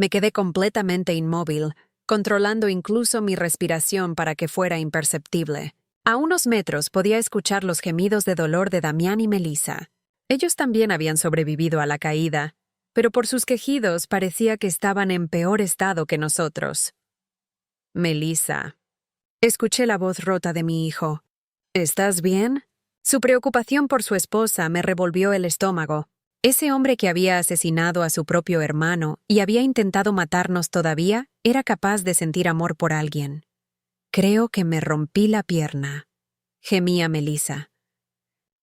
Speaker 1: me quedé completamente inmóvil, controlando incluso mi respiración para que fuera imperceptible. A unos metros podía escuchar los gemidos de dolor de Damián y Melissa. Ellos también habían sobrevivido a la caída, pero por sus quejidos parecía que estaban en peor estado que nosotros. Melissa. Escuché la voz rota de mi hijo. ¿Estás bien? Su preocupación por su esposa me revolvió el estómago. Ese hombre que había asesinado a su propio hermano y había intentado matarnos todavía era capaz de sentir amor por alguien. Creo que me rompí la pierna, gemía Melissa.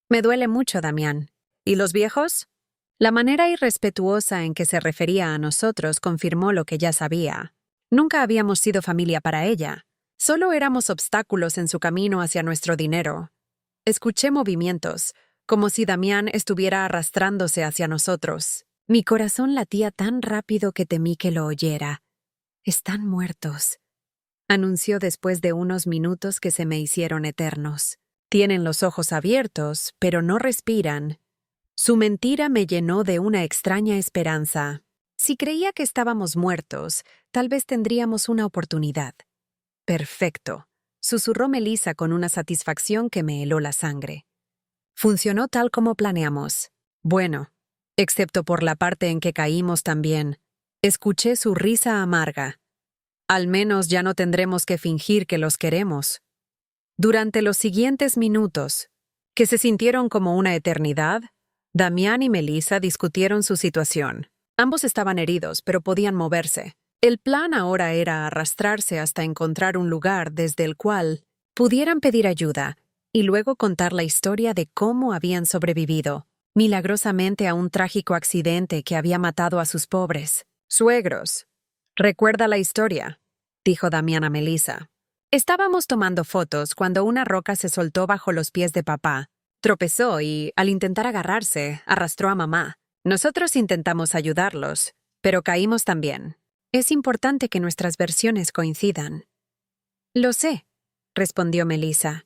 Speaker 1: Me duele mucho, Damián. ¿Y los viejos? La manera irrespetuosa en que se refería a nosotros confirmó lo que ya sabía. Nunca habíamos sido familia para ella. Solo éramos obstáculos en su camino hacia nuestro dinero. Escuché movimientos, como si Damián estuviera arrastrándose hacia nosotros. Mi corazón latía tan rápido que temí que lo oyera. Están muertos, anunció después de unos minutos que se me hicieron eternos. Tienen los ojos abiertos, pero no respiran. Su mentira me llenó de una extraña esperanza. Si creía que estábamos muertos, tal vez tendríamos una oportunidad. Perfecto, susurró Melissa con una satisfacción que me heló la sangre. Funcionó tal como planeamos. Bueno, excepto por la parte en que caímos también. Escuché su risa amarga. Al menos ya no tendremos que fingir que los queremos. Durante los siguientes minutos, que se sintieron como una eternidad, Damián y Melissa discutieron su situación. Ambos estaban heridos, pero podían moverse. El plan ahora era arrastrarse hasta encontrar un lugar desde el cual pudieran pedir ayuda y luego contar la historia de cómo habían sobrevivido, milagrosamente, a un trágico accidente que había matado a sus pobres suegros. «Recuerda la historia», dijo Damián a Melissa. Estábamos tomando fotos cuando una roca se soltó bajo los pies de papá. Tropezó y, al intentar agarrarse, arrastró a mamá. Nosotros intentamos ayudarlos, pero caímos también. Es importante que nuestras versiones coincidan. Lo sé, respondió Melissa.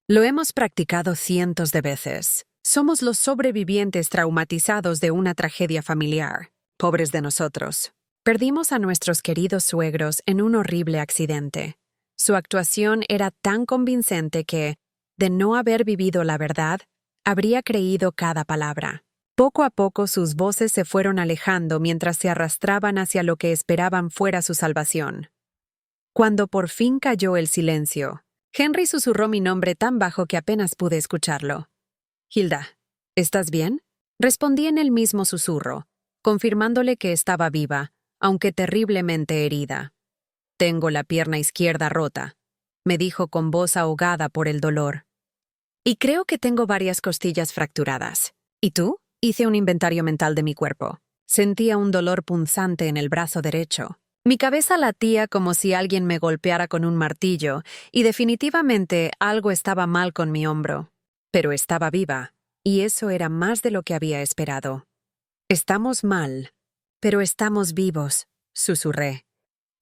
Speaker 1: Lo hemos practicado cientos de veces. Somos los sobrevivientes traumatizados de una tragedia familiar. Pobres de nosotros. Perdimos a nuestros queridos suegros en un horrible accidente. Su actuación era tan convincente que, de no haber vivido la verdad, habría creído cada palabra. Poco a poco sus voces se fueron alejando mientras se arrastraban hacia lo que esperaban fuera su salvación. Cuando por fin cayó el silencio, Henry susurró mi nombre tan bajo que apenas pude escucharlo. «Hilda, ¿estás bien?», respondí en el mismo susurro, confirmándole que estaba viva, aunque terriblemente herida. «Tengo la pierna izquierda rota», me dijo con voz ahogada por el dolor. «Y creo que tengo varias costillas fracturadas. ¿Y tú?». Hice un inventario mental de mi cuerpo. Sentía un dolor punzante en el brazo derecho. Mi cabeza latía como si alguien me golpeara con un martillo, y definitivamente algo estaba mal con mi hombro. Pero estaba viva, y eso era más de lo que había esperado. «Estamos mal, pero estamos vivos», susurré.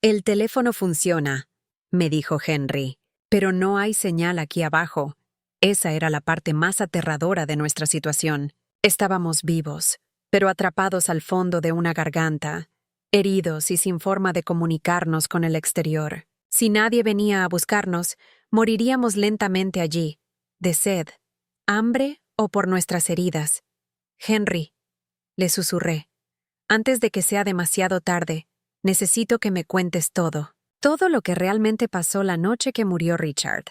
Speaker 1: «El teléfono funciona», me dijo Henry, «pero no hay señal aquí abajo». Esa era la parte más aterradora de nuestra situación. Estábamos vivos, pero atrapados al fondo de una garganta, heridos y sin forma de comunicarnos con el exterior. Si nadie venía a buscarnos, moriríamos lentamente allí, de sed, hambre o por nuestras heridas. «Henry», le susurré, «antes de que sea demasiado tarde, necesito que me cuentes todo lo que realmente pasó la noche que murió Richard».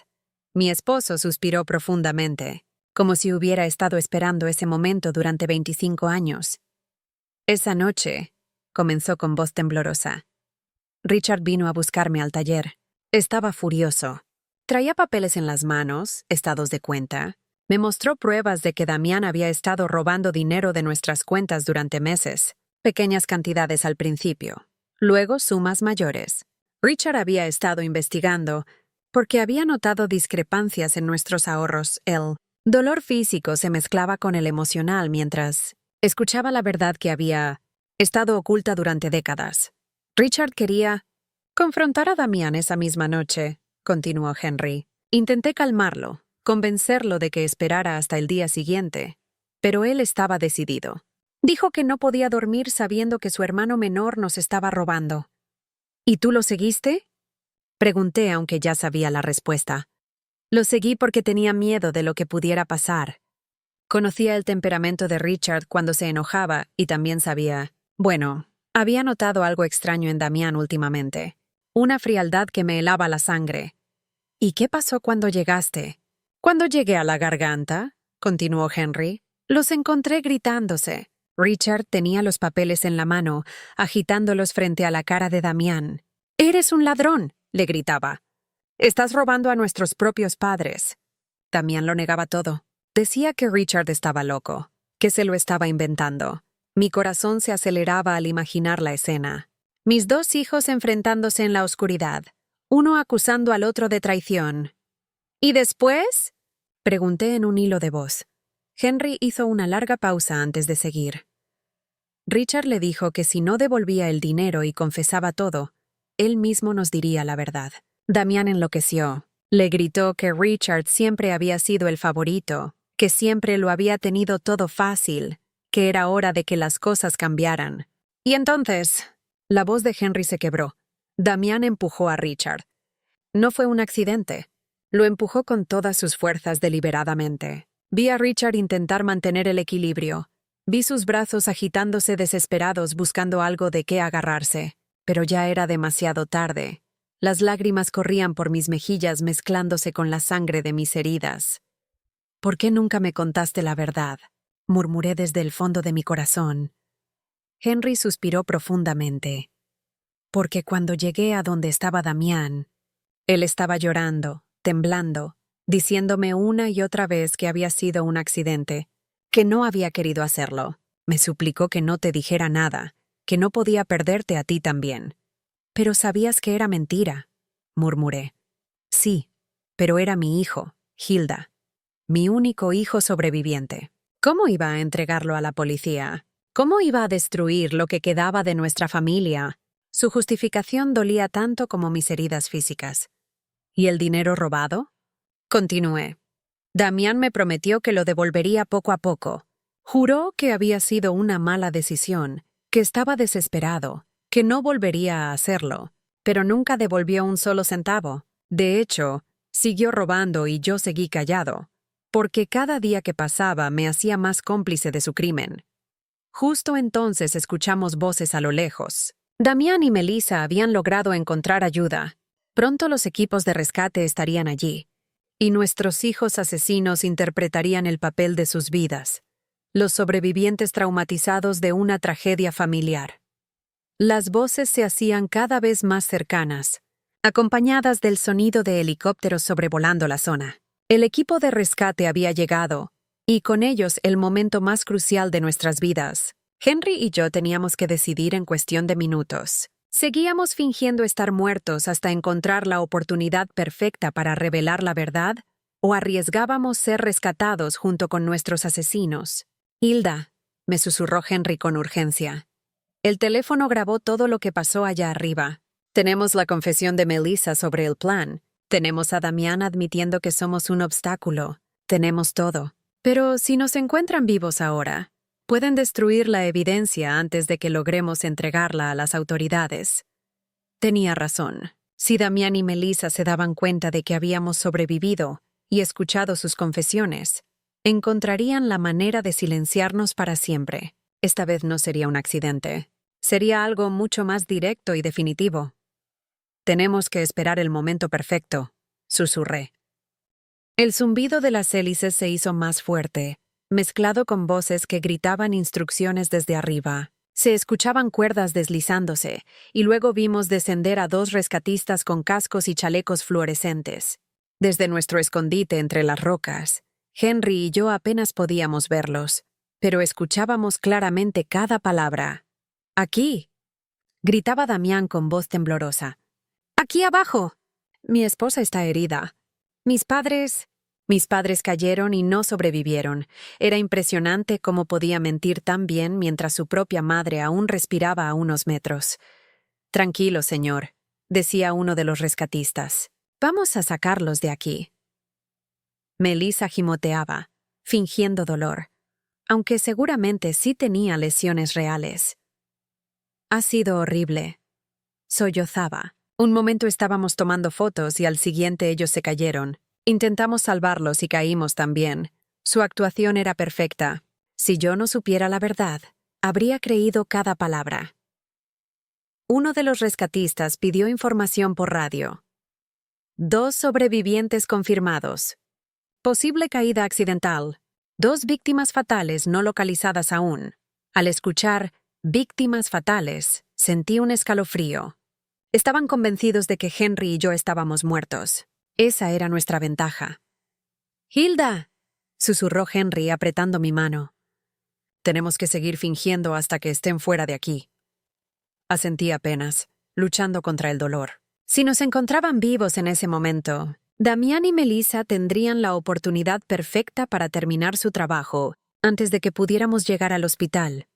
Speaker 1: Mi esposo suspiró profundamente, como si hubiera estado esperando ese momento durante 25 años. «Esa noche», comenzó con voz temblorosa, «Richard vino a buscarme al taller. Estaba furioso. Traía papeles en las manos, estados de cuenta. Me mostró pruebas de que Damián había estado robando dinero de nuestras cuentas durante meses, pequeñas cantidades al principio. luego sumas mayores. Richard había estado investigando porque había notado discrepancias en nuestros ahorros. El dolor físico se mezclaba con el emocional mientras escuchaba la verdad que había estado oculta durante décadas. Richard quería confrontar a Damián esa misma noche, continuó Henry. Intenté calmarlo, convencerlo de que esperara hasta el día siguiente, pero él estaba decidido. Dijo que no podía dormir sabiendo que su hermano menor nos estaba robando. ¿Y tú lo seguiste? Pregunté, aunque ya sabía la respuesta. Lo seguí porque tenía miedo de lo que pudiera pasar. Conocía el temperamento de Richard cuando se enojaba y también sabía, bueno, había notado algo extraño en Damián últimamente. Una frialdad que me helaba la sangre. ¿Y qué pasó cuando llegaste? Cuando llegué a la garganta, continuó Henry, los encontré gritándose. Richard tenía los papeles en la mano, agitándolos frente a la cara de Damián. «¡Eres un ladrón!», le gritaba. «Estás robando a nuestros propios padres». Damián lo negaba todo. Decía que Richard estaba loco, que se lo estaba inventando. Mi corazón se aceleraba al imaginar la escena. Mis dos hijos enfrentándose en la oscuridad, uno acusando al otro de traición. «¿Y después?», pregunté en un hilo de voz. Henry hizo una larga pausa antes de seguir. Richard le dijo que si no devolvía el dinero y confesaba todo, él mismo nos diría la verdad. Damián enloqueció. Le gritó que Richard siempre había sido el favorito, que siempre lo había tenido todo fácil, que era hora de que las cosas cambiaran. Y entonces, la voz de Henry se quebró. Damián empujó a Richard. No fue un accidente. Lo empujó con todas sus fuerzas deliberadamente. Vi a Richard intentar mantener el equilibrio. Vi sus brazos agitándose desesperados buscando algo de qué agarrarse. Pero ya era demasiado tarde. Las lágrimas corrían por mis mejillas mezclándose con la sangre de mis heridas. «¿Por qué nunca me contaste la verdad?», murmuré desde el fondo de mi corazón. Henry suspiró profundamente. «Porque cuando llegué a donde estaba Damián, él estaba llorando, temblando, diciéndome una y otra vez que había sido un accidente, que no había querido hacerlo. Me suplicó que no te dijera nada, que no podía perderte a ti también. Pero sabías que era mentira», murmuré. «Sí, pero era mi hijo, Hilda, mi único hijo sobreviviente. ¿Cómo iba a entregarlo a la policía? ¿Cómo iba a destruir lo que quedaba de nuestra familia?» Su justificación dolía tanto como mis heridas físicas. «¿Y el dinero robado?», continué. «Damián me prometió que lo devolvería poco a poco. Juró que había sido una mala decisión, que estaba desesperado, que no volvería a hacerlo, pero nunca devolvió un solo centavo. De hecho, siguió robando y yo seguí callado, porque cada día que pasaba me hacía más cómplice de su crimen». Justo entonces escuchamos voces a lo lejos. Damián y Melissa habían logrado encontrar ayuda. Pronto los equipos de rescate estarían allí, y nuestros hijos asesinos interpretarían el papel de sus vidas, los sobrevivientes traumatizados de una tragedia familiar. Las voces se hacían cada vez más cercanas, acompañadas del sonido de helicópteros sobrevolando la zona. El equipo de rescate había llegado, y con ellos el momento más crucial de nuestras vidas. Henry y yo teníamos que decidir en cuestión de minutos. ¿Seguíamos fingiendo estar muertos hasta encontrar la oportunidad perfecta para revelar la verdad? ¿O arriesgábamos ser rescatados junto con nuestros asesinos? «Hilda», me susurró Henry con urgencia. El teléfono grabó todo lo que pasó allá arriba. Tenemos la confesión de Melissa sobre el plan. Tenemos a Damián admitiendo que somos un obstáculo. Tenemos todo. Pero si nos encuentran vivos ahora, pueden destruir la evidencia antes de que logremos entregarla a las autoridades. Tenía razón. Si Damián y Melissa se daban cuenta de que habíamos sobrevivido y escuchado sus confesiones, encontrarían la manera de silenciarnos para siempre. Esta vez no sería un accidente. Sería algo mucho más directo y definitivo. «Tenemos que esperar el momento perfecto», susurré. El zumbido de las hélices se hizo más fuerte, mezclado con voces que gritaban instrucciones desde arriba. Se escuchaban cuerdas deslizándose, y luego vimos descender a dos rescatistas con cascos y chalecos fluorescentes. Desde nuestro escondite entre las rocas, Henry y yo apenas podíamos verlos, pero escuchábamos claramente cada palabra. «Aquí», gritaba Damián con voz temblorosa. ¡Aquí abajo! Mi esposa está herida. Mis padres cayeron y no sobrevivieron. Era impresionante cómo podía mentir tan bien mientras su propia madre aún respiraba a unos metros. Tranquilo, señor, decía uno de los rescatistas. Vamos a sacarlos de aquí. Melissa gimoteaba, fingiendo dolor, aunque seguramente sí tenía lesiones reales. Ha sido horrible. Sollozaba. Un momento estábamos tomando fotos y al siguiente ellos se cayeron. Intentamos salvarlos y caímos también. Su actuación era perfecta. Si yo no supiera la verdad, habría creído cada palabra. Uno de los rescatistas pidió información por radio. 2 sobrevivientes confirmados. Posible caída accidental. 2 víctimas fatales no localizadas aún. Al escuchar víctimas fatales, sentí un escalofrío. Estaban convencidos de que Henry y yo estábamos muertos. Esa era nuestra ventaja. «¡Hilda!», susurró Henry apretando mi mano. «Tenemos que seguir fingiendo hasta que estén fuera de aquí». Asentí apenas, luchando contra el dolor. Si nos encontraban vivos en ese momento, Damián y Melissa tendrían la oportunidad perfecta para terminar su trabajo antes de que pudiéramos llegar al hospital.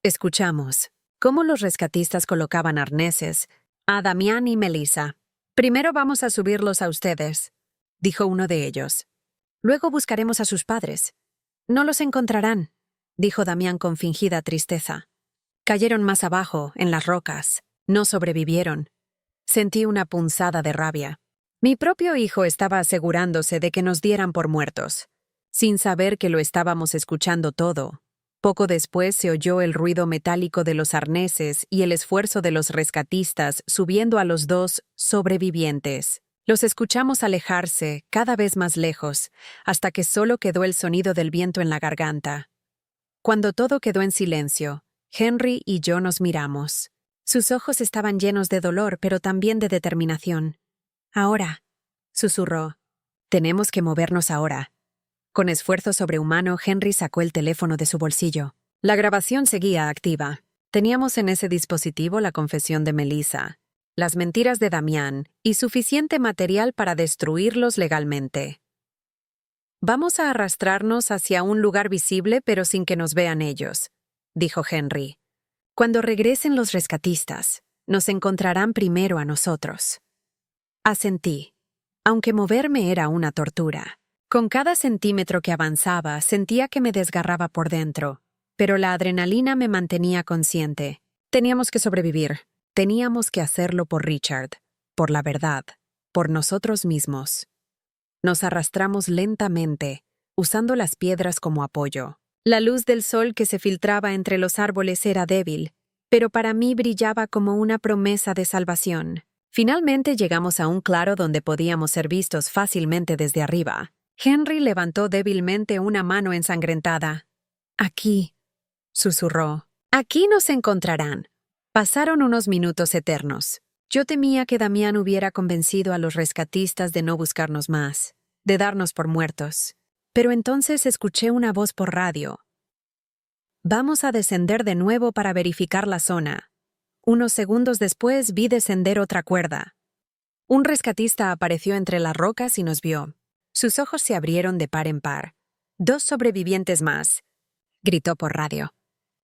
Speaker 1: Escuchamos cómo los rescatistas colocaban arneses a Damián y Melissa. «Primero vamos a subirlos a ustedes», dijo uno de ellos. «Luego buscaremos a sus padres». «No los encontrarán», dijo Damián con fingida tristeza. «Cayeron más abajo, en las rocas. No sobrevivieron». Sentí una punzada de rabia. Mi propio hijo estaba asegurándose de que nos dieran por muertos, sin saber que lo estábamos escuchando todo. Poco después se oyó el ruido metálico de los arneses y el esfuerzo de los rescatistas subiendo a los 2 sobrevivientes. Los escuchamos alejarse, cada vez más lejos, hasta que solo quedó el sonido del viento en la garganta. Cuando todo quedó en silencio, Henry y yo nos miramos. Sus ojos estaban llenos de dolor, pero también de determinación. «Ahora», susurró. «Tenemos que movernos ahora». Con esfuerzo sobrehumano, Henry sacó el teléfono de su bolsillo. La grabación seguía activa. Teníamos en ese dispositivo la confesión de Melissa, las mentiras de Damián y suficiente material para destruirlos legalmente. «Vamos a arrastrarnos hacia un lugar visible pero sin que nos vean ellos», dijo Henry. «Cuando regresen los rescatistas, nos encontrarán primero a nosotros». Asentí, aunque moverme era una tortura. Con cada centímetro que avanzaba, sentía que me desgarraba por dentro, pero la adrenalina me mantenía consciente. Teníamos que sobrevivir. Teníamos que hacerlo por Richard, por la verdad, por nosotros mismos. Nos arrastramos lentamente, usando las piedras como apoyo. La luz del sol que se filtraba entre los árboles era débil, pero para mí brillaba como una promesa de salvación. Finalmente llegamos a un claro donde podíamos ser vistos fácilmente desde arriba. Henry levantó débilmente una mano ensangrentada. «Aquí», susurró. «Aquí nos encontrarán». Pasaron unos minutos eternos. Yo temía que Damián hubiera convencido a los rescatistas de no buscarnos más, de darnos por muertos. Pero entonces escuché una voz por radio. «Vamos a descender de nuevo para verificar la zona». Unos segundos después vi descender otra cuerda. Un rescatista apareció entre las rocas y nos vio. Sus ojos se abrieron de par en par. «2 sobrevivientes más», gritó por radio.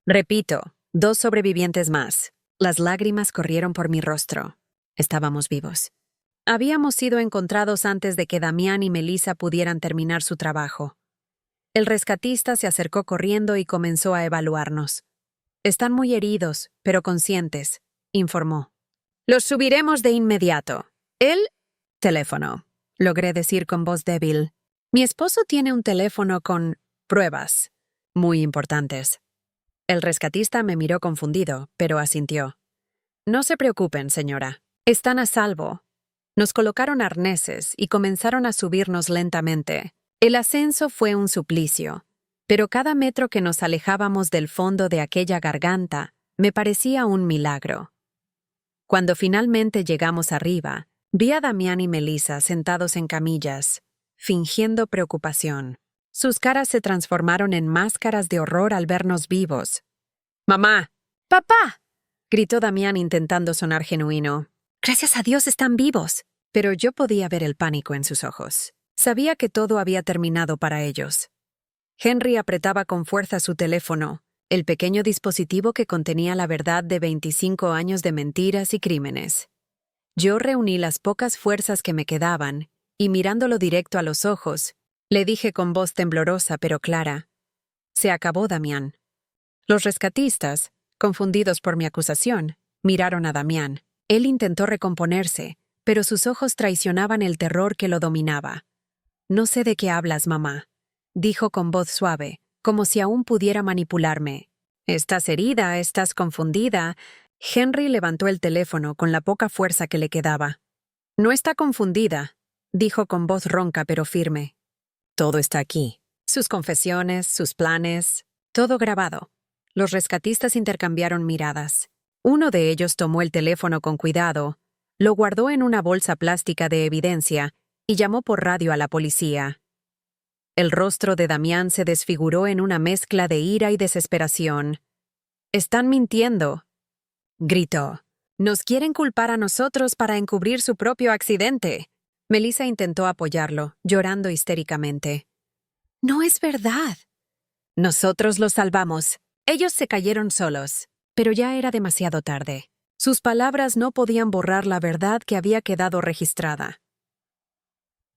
Speaker 1: «Repito, 2 sobrevivientes más». Las lágrimas corrieron por mi rostro. Estábamos vivos. Habíamos sido encontrados antes de que Damián y Melissa pudieran terminar su trabajo. El rescatista se acercó corriendo y comenzó a evaluarnos. «Están muy heridos, pero conscientes», informó. «Los subiremos de inmediato». «El teléfono», logré decir con voz débil. «Mi esposo tiene un teléfono con pruebas muy importantes». El rescatista me miró confundido, pero asintió. «No se preocupen, señora. Están a salvo». Nos colocaron arneses y comenzaron a subirnos lentamente. El ascenso fue un suplicio, pero cada metro que nos alejábamos del fondo de aquella garganta me parecía un milagro. Cuando finalmente llegamos arriba, vi a Damián y Melissa sentados en camillas, fingiendo preocupación. Sus caras se transformaron en máscaras de horror al vernos vivos. «¡Mamá! ¡Papá!», gritó Damián intentando sonar genuino. Gracias a Dios están vivos. Pero yo podía ver el pánico en sus ojos. Sabía que todo había terminado para ellos. Henry apretaba con fuerza su teléfono, el pequeño dispositivo que contenía la verdad de 25 años de mentiras y crímenes. Yo reuní las pocas fuerzas que me quedaban, y mirándolo directo a los ojos, le dije con voz temblorosa pero clara: «Se acabó, Damián». Los rescatistas, confundidos por mi acusación, miraron a Damián. Él intentó recomponerse, pero sus ojos traicionaban el terror que lo dominaba. «No sé de qué hablas, mamá», dijo con voz suave, como si aún pudiera manipularme. «Estás herida, estás confundida». Henry levantó el teléfono con la poca fuerza que le quedaba. «No está confundida», dijo con voz ronca pero firme. «Todo está aquí. Sus confesiones, sus planes, todo grabado». Los rescatistas intercambiaron miradas. Uno de ellos tomó el teléfono con cuidado, lo guardó en una bolsa plástica de evidencia y llamó por radio a la policía. El rostro de Damián se desfiguró en una mezcla de ira y desesperación. «Están mintiendo», gritó. «Nos quieren culpar a nosotros para encubrir su propio accidente». Melissa intentó apoyarlo, llorando histéricamente. «No es verdad». «Nosotros los salvamos. Ellos se cayeron solos». Pero ya era demasiado tarde. Sus palabras no podían borrar la verdad que había quedado registrada.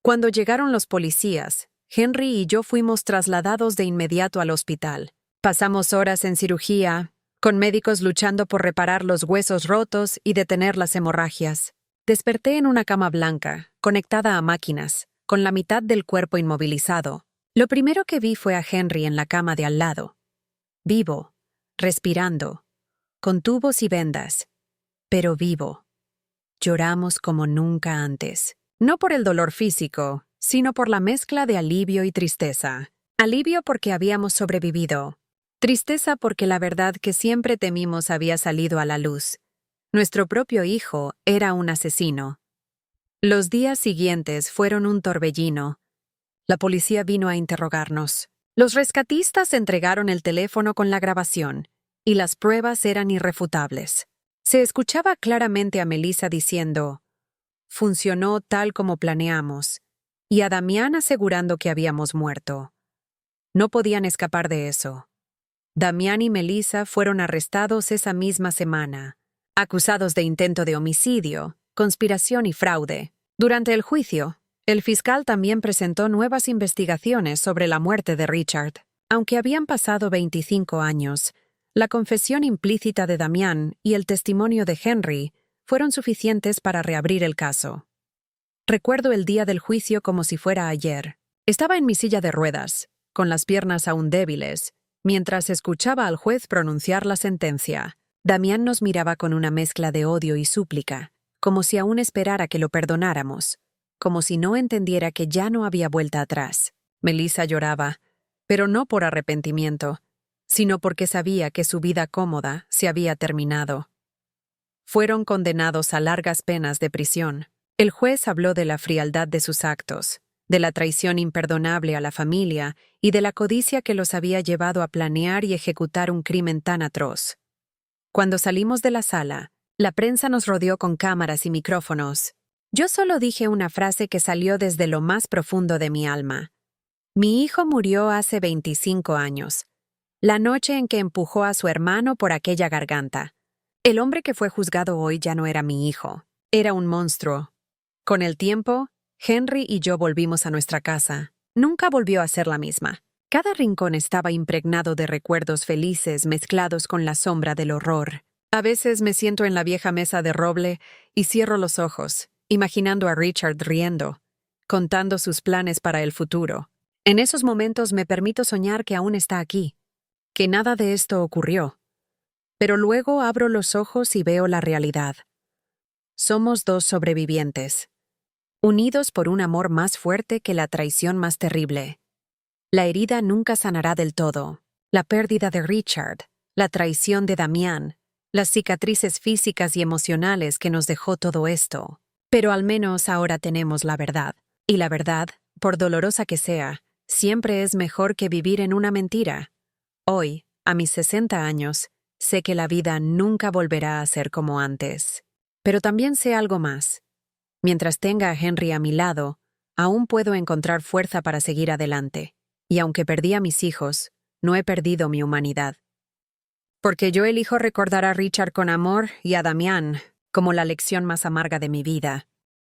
Speaker 1: Cuando llegaron los policías, Henry y yo fuimos trasladados de inmediato al hospital. Pasamos horas en cirugía, con médicos luchando por reparar los huesos rotos y detener las hemorragias. Desperté en una cama blanca, conectada a máquinas, con la mitad del cuerpo inmovilizado. Lo primero que vi fue a Henry en la cama de al lado. Vivo, respirando, con tubos y vendas, pero vivo. Lloramos como nunca antes. No por el dolor físico, sino por la mezcla de alivio y tristeza. Alivio porque habíamos sobrevivido. Tristeza porque la verdad que siempre temimos había salido a la luz. Nuestro propio hijo era un asesino. Los días siguientes fueron un torbellino. La policía vino a interrogarnos. Los rescatistas entregaron el teléfono con la grabación, y las pruebas eran irrefutables. Se escuchaba claramente a Melissa diciendo: «Funcionó tal como planeamos», y a Damián asegurando que habíamos muerto. No podían escapar de eso. Damián y Melissa fueron arrestados esa misma semana, acusados de intento de homicidio, conspiración y fraude. Durante el juicio, el fiscal también presentó nuevas investigaciones sobre la muerte de Richard. Aunque habían pasado 25 años, la confesión implícita de Damián y el testimonio de Henry fueron suficientes para reabrir el caso. Recuerdo el día del juicio como si fuera ayer. Estaba en mi silla de ruedas, con las piernas aún débiles, mientras escuchaba al juez pronunciar la sentencia. Damián nos miraba con una mezcla de odio y súplica, como si aún esperara que lo perdonáramos, como si no entendiera que ya no había vuelta atrás. Melissa lloraba, pero no por arrepentimiento, sino porque sabía que su vida cómoda se había terminado. Fueron condenados a largas penas de prisión. El juez habló de la frialdad de sus actos, de la traición imperdonable a la familia y de la codicia que los había llevado a planear y ejecutar un crimen tan atroz. Cuando salimos de la sala, la prensa nos rodeó con cámaras y micrófonos. Yo solo dije una frase que salió desde lo más profundo de mi alma. Mi hijo murió hace 25 años, la noche en que empujó a su hermano por aquella garganta. El hombre que fue juzgado hoy ya no era mi hijo, era un monstruo. Con el tiempo, Henry y yo volvimos a nuestra casa. Nunca volvió a ser la misma. Cada rincón estaba impregnado de recuerdos felices mezclados con la sombra del horror. A veces me siento en la vieja mesa de roble y cierro los ojos, imaginando a Richard riendo, contando sus planes para el futuro. En esos momentos me permito soñar que aún está aquí, que nada de esto ocurrió. Pero luego abro los ojos y veo la realidad. Somos dos sobrevivientes, unidos por un amor más fuerte que la traición más terrible. La herida nunca sanará del todo. La pérdida de Richard, la traición de Damián, las cicatrices físicas y emocionales que nos dejó todo esto. Pero al menos ahora tenemos la verdad. Y la verdad, por dolorosa que sea, siempre es mejor que vivir en una mentira. Hoy, a mis 60 años, sé que la vida nunca volverá a ser como antes. Pero también sé algo más. Mientras tenga a Henry a mi lado, aún puedo encontrar fuerza para seguir adelante. Y aunque perdí a mis hijos, no he perdido mi humanidad. Porque yo elijo recordar a Richard con amor y a Damián como la lección más amarga de mi vida.